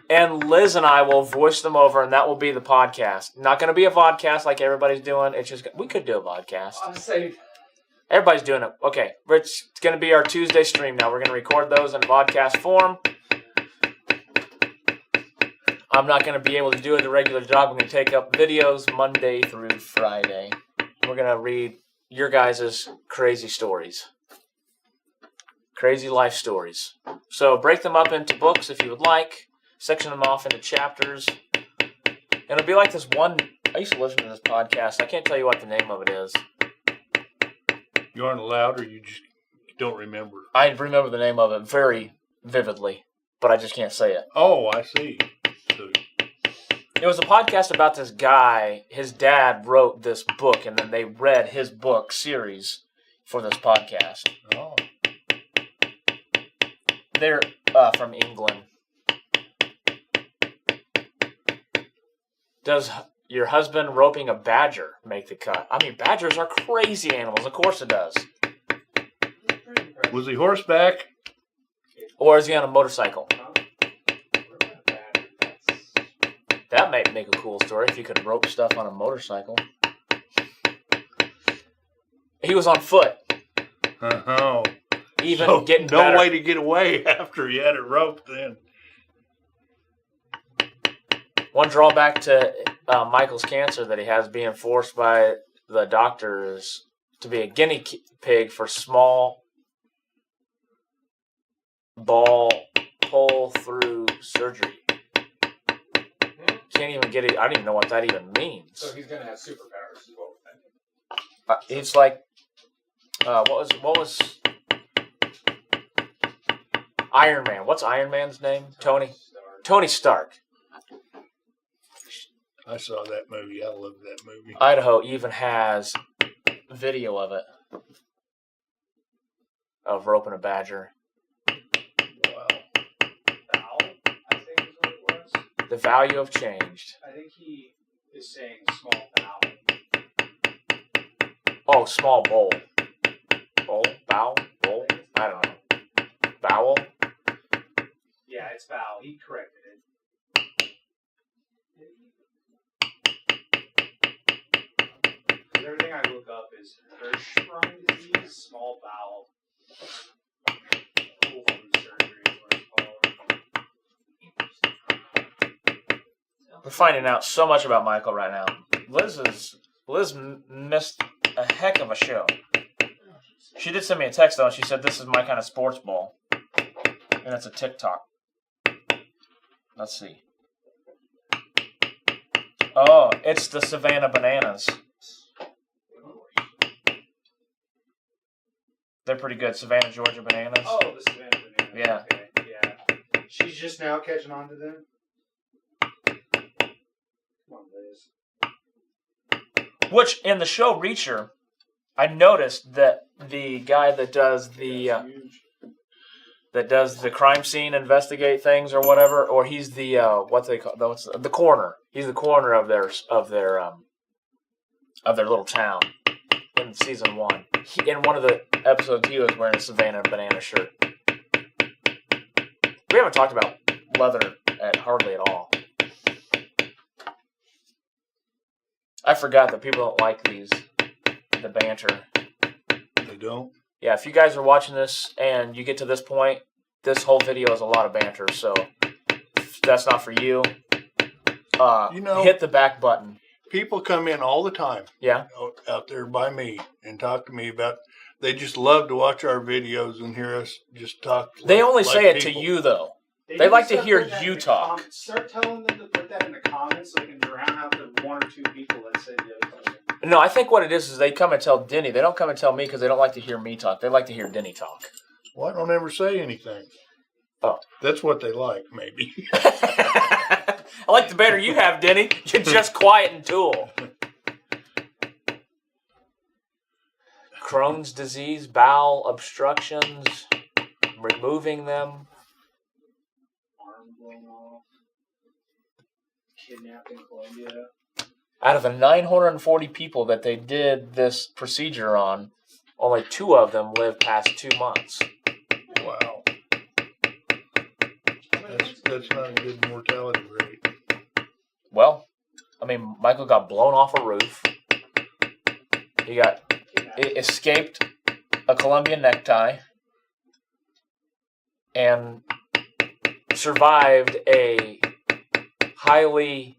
Speaker 1: And Liz and I will voice them over, and that will be the podcast. Not going to be a vodcast like everybody's doing. It's just, we could do a vodcast.
Speaker 4: I'm saying,
Speaker 1: Everybody's doing it. Okay, Rich, it's going to be our Tuesday stream now. We're going to record those in vodcast form. I'm not going to be able to do it a regular job. I'm going to take up videos Monday through Friday. We're going to read your guys' crazy stories. Crazy life stories. So break them up into books if you would like. Section them off into chapters. And it'll be like this one. I used to listen to this podcast. I can't tell you what the name of it is.
Speaker 2: You aren't allowed, or you just don't remember?
Speaker 1: I remember the name of it very vividly, but I just can't say it.
Speaker 2: Oh, I see. So,
Speaker 1: It was a podcast about this guy. His dad wrote this book, and then they read his book series for this podcast.
Speaker 2: oh,
Speaker 1: They're from England. Does your husband roping a badger make the cut? I mean, badgers are crazy animals. Of course it does.
Speaker 2: was he horseback?
Speaker 1: Or is he on a motorcycle? That might make a cool story if you could rope stuff on a motorcycle. He was on foot.
Speaker 2: Oh,
Speaker 1: Even
Speaker 2: so
Speaker 1: getting
Speaker 2: no
Speaker 1: better.
Speaker 2: way to get away after he had it roped. Then
Speaker 1: One drawback to Michael's cancer that he has being forced by the doctors to be a guinea pig for small ball pull-through surgery. Can't even get it. I don't even know what that even means.
Speaker 4: so he's gonna have superpowers. Is what we're thinking.
Speaker 1: He's like, what was Iron Man? What's Iron Man's name? Tony Stark.
Speaker 2: I saw that movie. I love that movie.
Speaker 1: Idaho even has video of it, of roping a badger.
Speaker 2: Wow.
Speaker 3: Foul, I think is what it was.
Speaker 1: The value have changed.
Speaker 3: I think he is saying small foul.
Speaker 1: Oh, small bowl. Bowl? Bow? Bowl? I don't know. Bowel?
Speaker 3: Yeah, it's foul. He corrected it. Everything I look up is Hirschsprung disease, small bowel. Pull through surgery is what it's called.
Speaker 1: We're finding out so much about Michael right now. Liz missed a heck of a show. She did send me a text though, and she said this is my kind of sports ball, and it's a TikTok. Let's see. Oh, it's the Savannah Bananas. They're pretty good. Savannah, Georgia Bananas.
Speaker 3: Oh, the Savannah banana.
Speaker 1: Yeah.
Speaker 3: Okay, yeah. She's just now catching on to them. Come on, Liz.
Speaker 1: Which, in the show Reacher, I noticed that the guy that does the crime scene investigate things or whatever, or he's the what they call the coroner. He's the coroner of their little town in season 1. In one of the episodes, he was wearing a Savannah Banana shirt. We haven't talked about leather hardly at all. I forgot that people don't like the banter.
Speaker 2: They don't.
Speaker 1: Yeah, if you guys are watching this and you get to this point, this whole video is a lot of banter. So if that's not for you, hit the back button.
Speaker 2: People come in all the time.
Speaker 1: Yeah.
Speaker 2: Out there by me and talk to me about. They just love to watch our videos and hear us just talk.
Speaker 1: They only
Speaker 2: like
Speaker 1: say it
Speaker 2: people.
Speaker 1: to you, though. They
Speaker 3: need
Speaker 1: like to
Speaker 3: start
Speaker 1: hear
Speaker 3: putting that
Speaker 1: you
Speaker 3: in the
Speaker 1: talk.
Speaker 3: comments. Start telling them to put that in the comments so they can drown out the 1 or 2 people that say the other thing.
Speaker 1: No, I think what it is they come and tell Denny. They don't come and tell me because they don't like to hear me talk. They like to hear Denny talk.
Speaker 2: Well, I don't ever say anything.
Speaker 1: Oh.
Speaker 2: That's what they like, maybe.
Speaker 1: I like the banter you have, Denny. You're just quiet and tool. Crohn's disease, bowel obstructions, removing them.
Speaker 3: Arm blown off. Kidnapped in Colombia.
Speaker 1: Out of the 940 people that they did this procedure on, only 2 of them live past 2 months.
Speaker 2: Wow. That's not a good mortality rate.
Speaker 1: Well, I mean, Michael got blown off a roof. He escaped a Colombian necktie and survived a highly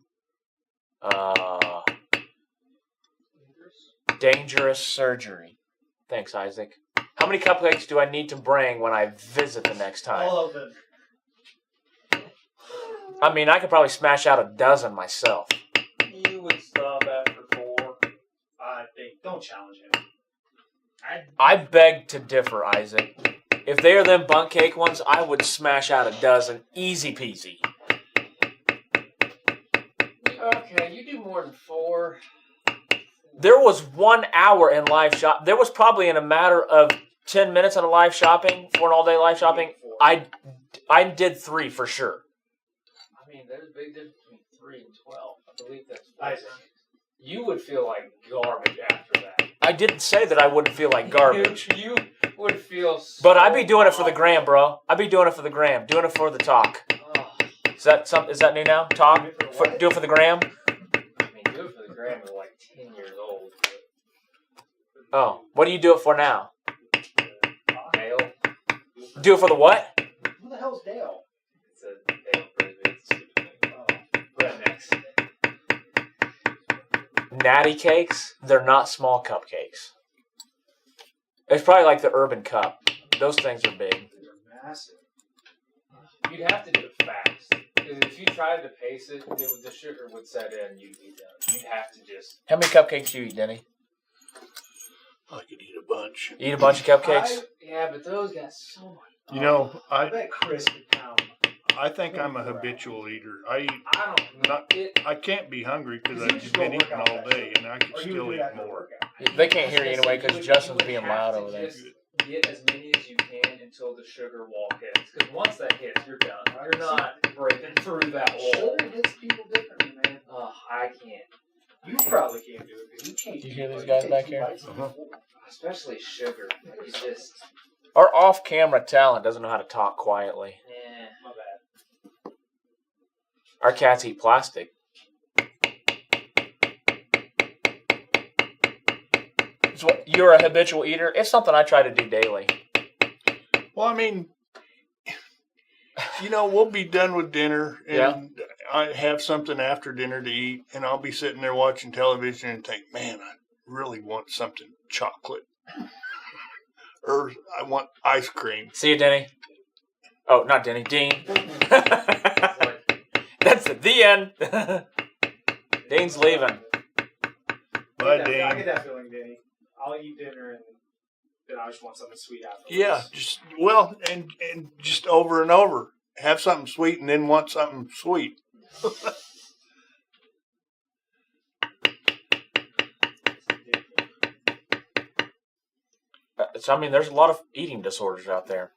Speaker 1: dangerous surgery. Thanks, Isaac. How many cupcakes do I need to bring when I visit the next time?
Speaker 3: All of them.
Speaker 1: I mean, I could probably smash out a dozen myself.
Speaker 4: You would stop after 4.
Speaker 3: I think. Don't challenge him.
Speaker 1: I beg to differ, Isaac. If they are them bunk cake ones, I would smash out a dozen. Easy peasy.
Speaker 4: Okay, you do more than 4.
Speaker 1: There was 1 hour in live shop. There was probably in a matter of 10 minutes on a live shopping, for an all-day live shopping, I did 3 for sure.
Speaker 4: I mean, there's a big difference between 3 and 12. I believe that's
Speaker 3: Isaac.
Speaker 4: You would feel like garbage after that.
Speaker 1: I didn't say that I wouldn't feel like garbage.
Speaker 4: You would feel so
Speaker 1: But I'd be doing it for the gram, bro. I'd be doing it for the gram. Doing it for the talk.
Speaker 4: Oh,
Speaker 1: Is that new now? Talk? Do it for the gram?
Speaker 4: I mean, do it for the gram is like 10 years old.
Speaker 1: Oh. What do you do it for now?
Speaker 4: Dale.
Speaker 1: Do it for the what?
Speaker 3: Who the hell's Dale?
Speaker 4: It's a Dale Frisbee. It's a stupid thing.
Speaker 3: Oh.
Speaker 4: Rednecks.
Speaker 1: Natty cakes, they're not small cupcakes. It's probably like the Urban Cup. Those things are big.
Speaker 3: They're massive.
Speaker 4: You'd have to do it fast. Because if you tried to pace it, the sugar would set in and you'd be done. You'd have to just...
Speaker 1: How many cupcakes do you eat, Denny?
Speaker 2: I could eat a bunch.
Speaker 1: Eat a bunch of cupcakes?
Speaker 4: Yeah, but those got so much.
Speaker 2: You know,
Speaker 3: I bet Chris could pound.
Speaker 2: I think I'm a habitual eater. I
Speaker 4: I don't know.
Speaker 2: I can't be hungry because I've just been eating all day, and I could still eat more.
Speaker 1: They can't hear you anyway because Justin's being loud over there.
Speaker 4: Get as many as you can until the sugar wall hits. Because once that hits, you're done. You're not breaking through that wall.
Speaker 3: Sugar hits people differently, man.
Speaker 4: I can't.
Speaker 3: You probably can't do it because you can't.
Speaker 1: Do you hear these guys back here?
Speaker 4: Especially sugar. It's just...
Speaker 1: Our off-camera talent doesn't know how to talk quietly.
Speaker 4: My bad.
Speaker 1: Our cats eat plastic. So you're a habitual eater? It's something I try to do daily.
Speaker 2: Well, I mean, you know, we'll be done with dinner, and I have something after dinner to eat, and I'll be sitting there watching television and think, man, I really want something chocolate. Or I want ice cream.
Speaker 1: See you, Denny. Oh, not Denny. Dean. That's the end. Dean's leaving.
Speaker 2: Bye,
Speaker 3: I
Speaker 2: Dean.
Speaker 3: get that feeling, Denny. I'll eat dinner and then I just want something sweet afterwards.
Speaker 2: Yeah, and just over and over. Have something sweet and then want something sweet.
Speaker 1: So, I mean, there's a lot of eating disorders out there.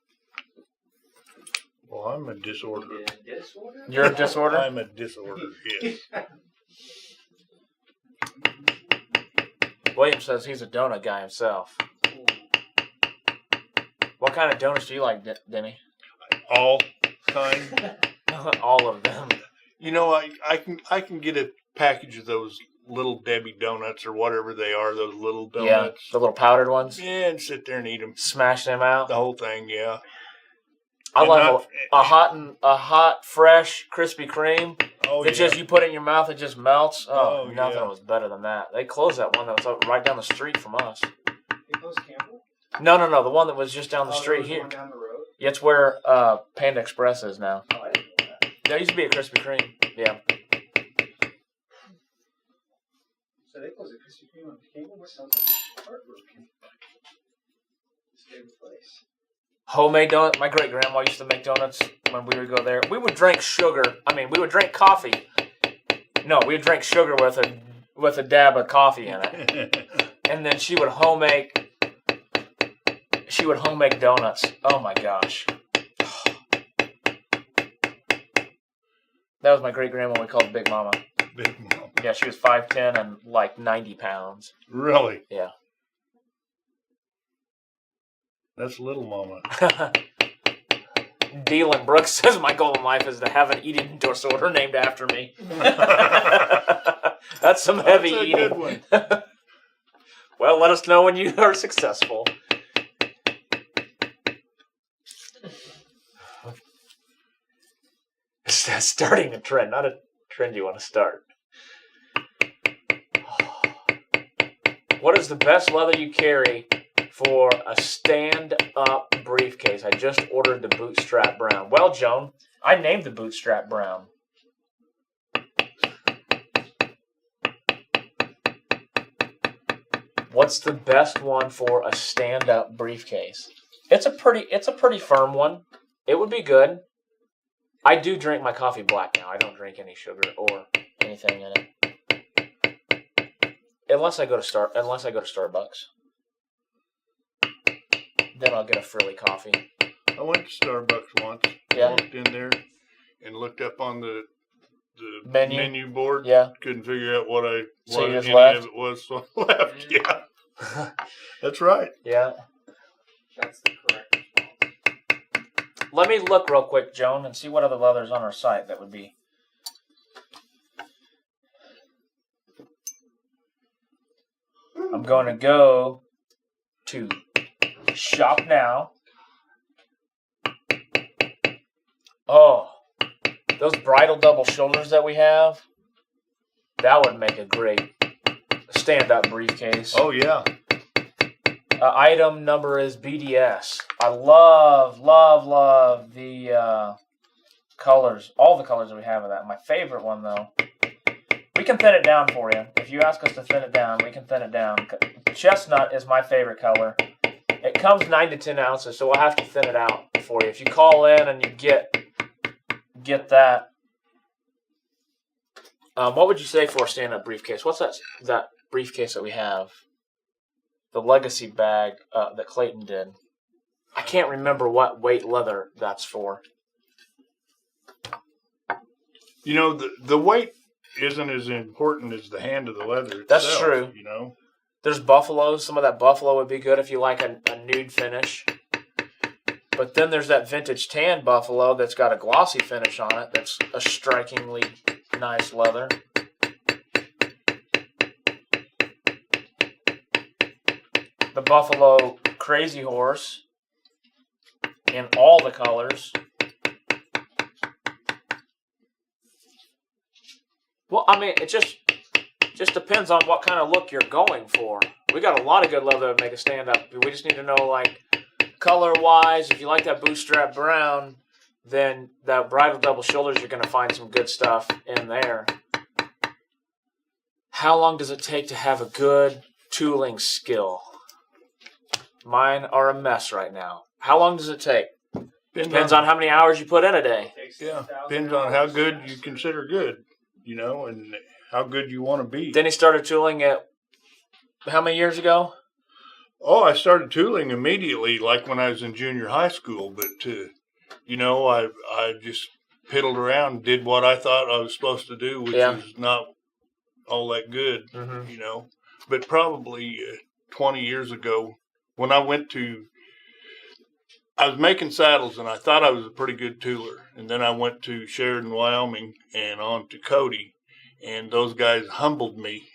Speaker 2: Well, I'm a disorder.
Speaker 4: Disorder?
Speaker 1: You're a disorder?
Speaker 2: I'm a disorder, yes.
Speaker 1: William says he's a donut guy himself. What kind of donuts do you like, Denny?
Speaker 2: All kind.
Speaker 1: All of them.
Speaker 2: You know, I can get a package of those little Debbie donuts or whatever they are, those little donuts.
Speaker 1: Yeah, the little powdered ones.
Speaker 2: Yeah, and sit there and eat them.
Speaker 1: Smash them out.
Speaker 2: The whole thing, yeah.
Speaker 1: I
Speaker 2: And
Speaker 1: love a hot, fresh Krispy Kreme.
Speaker 2: Oh,
Speaker 1: It's
Speaker 2: yeah.
Speaker 1: just, you put it in your mouth, it just melts. Oh, nothing
Speaker 2: yeah.
Speaker 1: was better than that. They closed that one that was right down the street from us.
Speaker 3: They closed Campbell?
Speaker 1: No, the one that was just down the
Speaker 3: There
Speaker 1: street
Speaker 3: was
Speaker 1: here.
Speaker 3: one down the road?
Speaker 1: Yeah, it's where Panda Express is now.
Speaker 3: Oh, I didn't know that.
Speaker 1: There used to be a Krispy Kreme. Yeah.
Speaker 3: So they closed a Krispy Kreme on Campbell? What sounds like heartbroken. This favorite place.
Speaker 1: Homemade donut. My great grandma used to make donuts when we would go there. We would drink sugar. We would drink coffee. No, we would drink sugar with a dab of coffee in it. And then she would homemade donuts. Oh my gosh. That was my great grandma we called Big Mama.
Speaker 2: Big Mom.
Speaker 1: Yeah, she was 5'10" and like 90 pounds.
Speaker 2: Really?
Speaker 1: Yeah.
Speaker 2: That's Little Mama.
Speaker 1: Dylan Brooks says my goal in life is to have an eating disorder named after me. That's some heavy
Speaker 2: That's a
Speaker 1: eating.
Speaker 2: good one.
Speaker 1: Well, let us know when you are successful. It's starting a trend, not a trend you want to start. What is the best leather you carry for a stand-up briefcase? I just ordered the Bootstrap Brown. Well, Joan, I named the Bootstrap Brown. What's the best one for a stand-up briefcase? It's a pretty firm one. It would be good. I do drink my coffee black now. I don't drink any sugar or anything in it. Unless I go to Starbucks. Then I'll get a frilly coffee.
Speaker 2: I went to Starbucks once.
Speaker 1: Yeah.
Speaker 2: Walked in there and looked up on the
Speaker 1: Menu?
Speaker 2: board.
Speaker 1: Yeah.
Speaker 2: Couldn't figure out what
Speaker 1: So you just
Speaker 2: any
Speaker 1: left?
Speaker 2: of it was, so I left. Yeah. That's right.
Speaker 1: Yeah.
Speaker 4: That's the correct response.
Speaker 1: Let me look real quick, Joan, and see what other leathers on our site that would be. I'm going to go to shop now. Oh, those bridal double shoulders that we have, that would make a great stand-up briefcase.
Speaker 2: Oh yeah.
Speaker 1: Item number is BDS. I love the colors, all the colors that we have of that. My favorite one, though, we can thin it down for you. If you ask us to thin it down, we can thin it down. Chestnut is my favorite color. It comes 9 to 10 ounces, so we'll have to thin it out for you. If you call in and you get that, what would you say for a stand-up briefcase? What's that briefcase that we have? The legacy bag that Clayton did. I can't remember what weight leather that's for.
Speaker 2: You know, the weight isn't as important as the hand of the leather itself.
Speaker 1: That's true.
Speaker 2: You know,
Speaker 1: There's buffaloes. Some of that buffalo would be good if you like a nude finish. But then there's that vintage tan buffalo that's got a glossy finish on it. That's a strikingly nice leather. The buffalo crazy horse in all the colors. Well, I mean, it just depends on what kind of look you're going for. We got a lot of good leather to make a stand-up. We just need to know, like, color-wise, if you like that Bootstrap Brown, then that bridal double shoulders, you're going to find some good stuff in there. How long does it take to have a good tooling skill? Mine are a mess right now. How long does it take? Depends on how many hours you put in a day.
Speaker 2: Yeah, depends on how good you consider good, you know, and how good you want to be.
Speaker 1: Denny started tooling at how many years ago?
Speaker 2: Oh, I started tooling immediately, like when I was in junior high school. But, you know, I just piddled around, did what I thought I was supposed to do, which is not all that good, you know. But probably 20 years ago, when I was making saddles, and I thought I was a pretty good tooler. And then I went to Sheridan, Wyoming, and on to Cody, and those guys humbled me.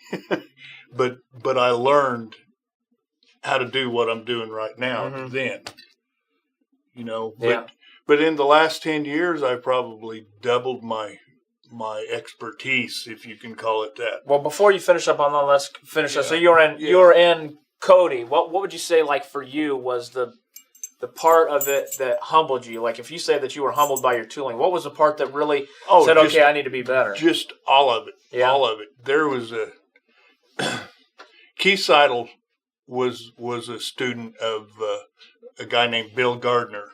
Speaker 2: but I learned how to do what I'm doing right now then, you know. But in the last 10 years, I've probably doubled my expertise, if you can call it that.
Speaker 1: Well, before you finish up on that, let's finish up. So you're in Cody. What would you say, like, for you was the part of it that humbled you? Like, if you say that you were humbled by your tooling, what was the part that really said, okay, I need to be better?
Speaker 2: Just all of it.
Speaker 1: Yeah.
Speaker 2: All of it. There was Keith Seidel was a student of a guy named Bill Gardner,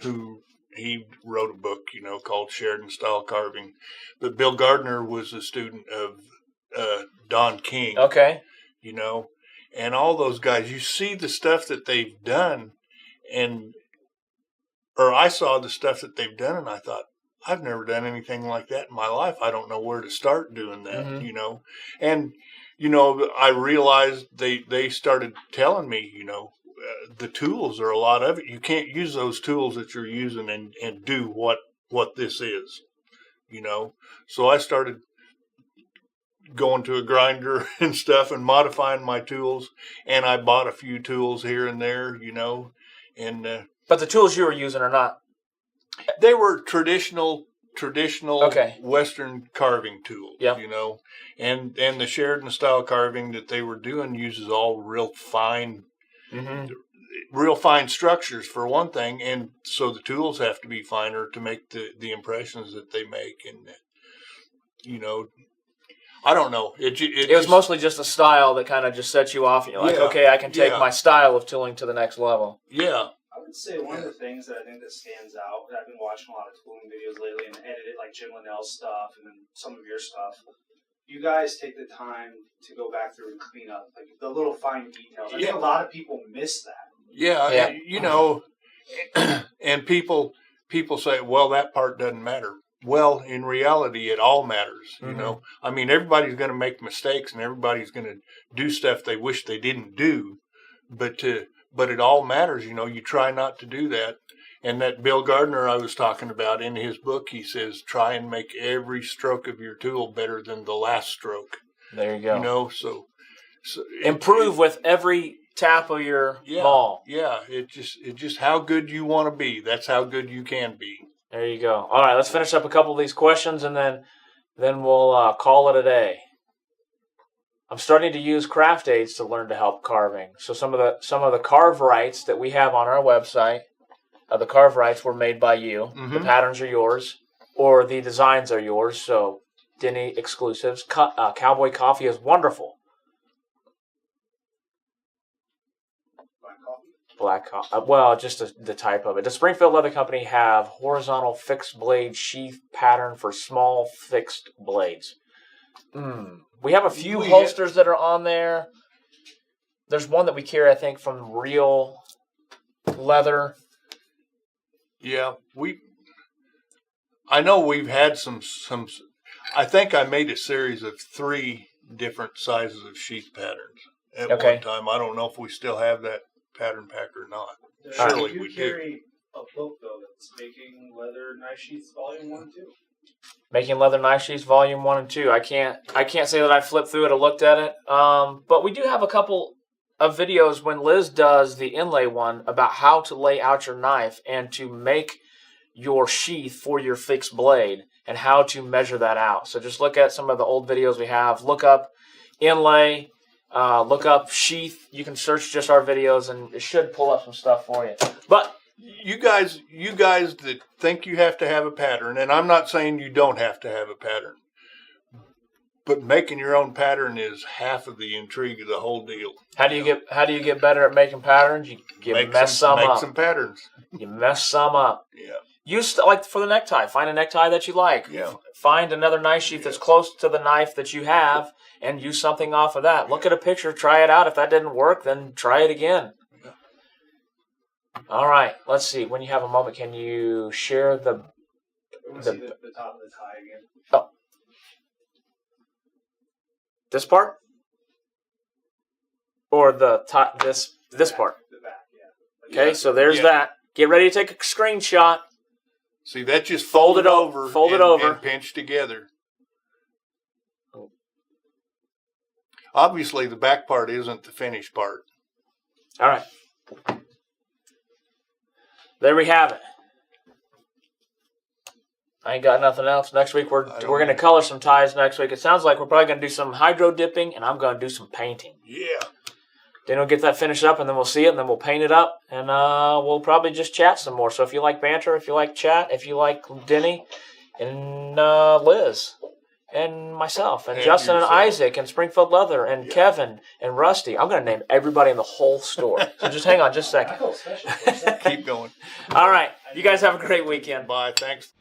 Speaker 2: who he wrote a book, you know, called Sheridan Style Carving. But Bill Gardner was a student of Don King.
Speaker 1: Okay.
Speaker 2: You know, and all those guys, you see the stuff that they've done, or I saw the stuff that they've done, and I thought, I've never done anything like that in my life. I don't know where to start doing that, you know. And, you know, I realized they started telling me, you know, the tools are a lot of it. You can't use those tools that you're using and do what this is, So I started going to a grinder and stuff and modifying my tools, and I bought a few tools here and there, and
Speaker 1: But the tools you were using are not.
Speaker 2: they were traditional
Speaker 1: Okay.
Speaker 2: Western carving tools,
Speaker 1: Yep.
Speaker 2: and the Sheridan style carving that they were doing uses all real fine structures for one thing, and so the tools have to be finer to make the impressions that they make, and I don't know.
Speaker 1: It was mostly just a style that kind of just set you off, and you're like, okay, I can take my style of tooling to the next level.
Speaker 2: Yeah.
Speaker 3: I would say one of the things that I think that stands out, that I've been watching a lot of tooling videos lately and edited like Jim Linnell's stuff and then some of your stuff. You guys take the time to go back through and clean up like the little fine details. I think a lot of people miss that.
Speaker 2: Yeah. And people say, well, that part doesn't matter. Well, in reality, it all matters, I mean, everybody's going to make mistakes and everybody's going to do stuff they wish they didn't do, but it all matters, you try not to do that. And that Bill Gardner I was talking about in his book, he says, try and make every stroke of your tool better than the last stroke.
Speaker 1: There you go.
Speaker 2: So
Speaker 1: improve with every tap of your maul.
Speaker 2: Yeah, it just how good you want to be. That's how good you can be.
Speaker 1: There you go. All right, let's finish up a couple of these questions, and then we'll call it a day. I'm starting to use craft aids to learn to help carving. So some of the carve rights that we have on our website, the carve rights were made by you. The patterns are yours, or the designs are yours. So Denny exclusives. Cowboy coffee is wonderful. Black coffee. Well, just the type of it. Does Springfield Leather Company have horizontal fixed blade sheath pattern for small fixed blades? We have a few holsters that are on there. There's one that we carry, I think, from Real Leather.
Speaker 2: Yeah, I know we've had some. I think I made a series of 3 different sizes of sheath patterns at one time. I don't know if we still have that pattern pack or not. Surely we do.
Speaker 3: Carry a book though that's making leather knife sheaths volume 1 and 2.
Speaker 1: Making leather knife sheaths volume 1 and 2. I can't say that I flipped through it or looked at it. But we do have a couple of videos when Liz does the inlay one about how to lay out your knife and to make your sheath for your fixed blade and how to measure that out. So just look at some of the old videos we have. Look up inlay. Look up sheath. You can search just our videos, and it should pull up some stuff for you. But
Speaker 2: you guys that think you have to have a pattern, and I'm not saying you don't have to have a pattern, but making your own pattern is half of the intrigue of the whole deal.
Speaker 1: How do you get better at making patterns? You mess some up.
Speaker 2: Make some patterns.
Speaker 1: You mess some up.
Speaker 2: Yeah.
Speaker 1: Use like for the necktie. Find a necktie that you like.
Speaker 2: Yeah.
Speaker 1: Find another knife sheath that's close to the knife that you have, and use something off of that. Look at a picture, try it out. If that didn't work, then try it again.
Speaker 2: Yeah.
Speaker 1: All right. Let's see. When you have a moment, can you share the
Speaker 3: I want to see the top of the tie again.
Speaker 1: Oh. This part? Or the top? This part?
Speaker 3: The back, yeah.
Speaker 1: Okay. So there's that. Get ready to take a screenshot.
Speaker 2: See, that just fold it over.
Speaker 1: Fold it over.
Speaker 2: And pinch together. Obviously, the back part isn't the finished part.
Speaker 1: All right. There we have it. I ain't got nothing else. Next week, we're going to color some ties next week. It sounds like we're probably going to do some hydro dipping, and I'm going to do some painting.
Speaker 2: Yeah.
Speaker 1: Then we'll get that finished up, and then we'll see it, and then we'll paint it up, and we'll probably just chat some more. So if you like banter, if you like chat, if you like Denny and Liz and myself and Justin
Speaker 2: yourself.
Speaker 1: and Isaac and Springfield Leather and Kevin and Rusty, I'm going to name everybody in the whole store. So just hang on just a second.
Speaker 2: Keep going.
Speaker 1: All right. You guys have a great weekend.
Speaker 2: Bye. Thanks.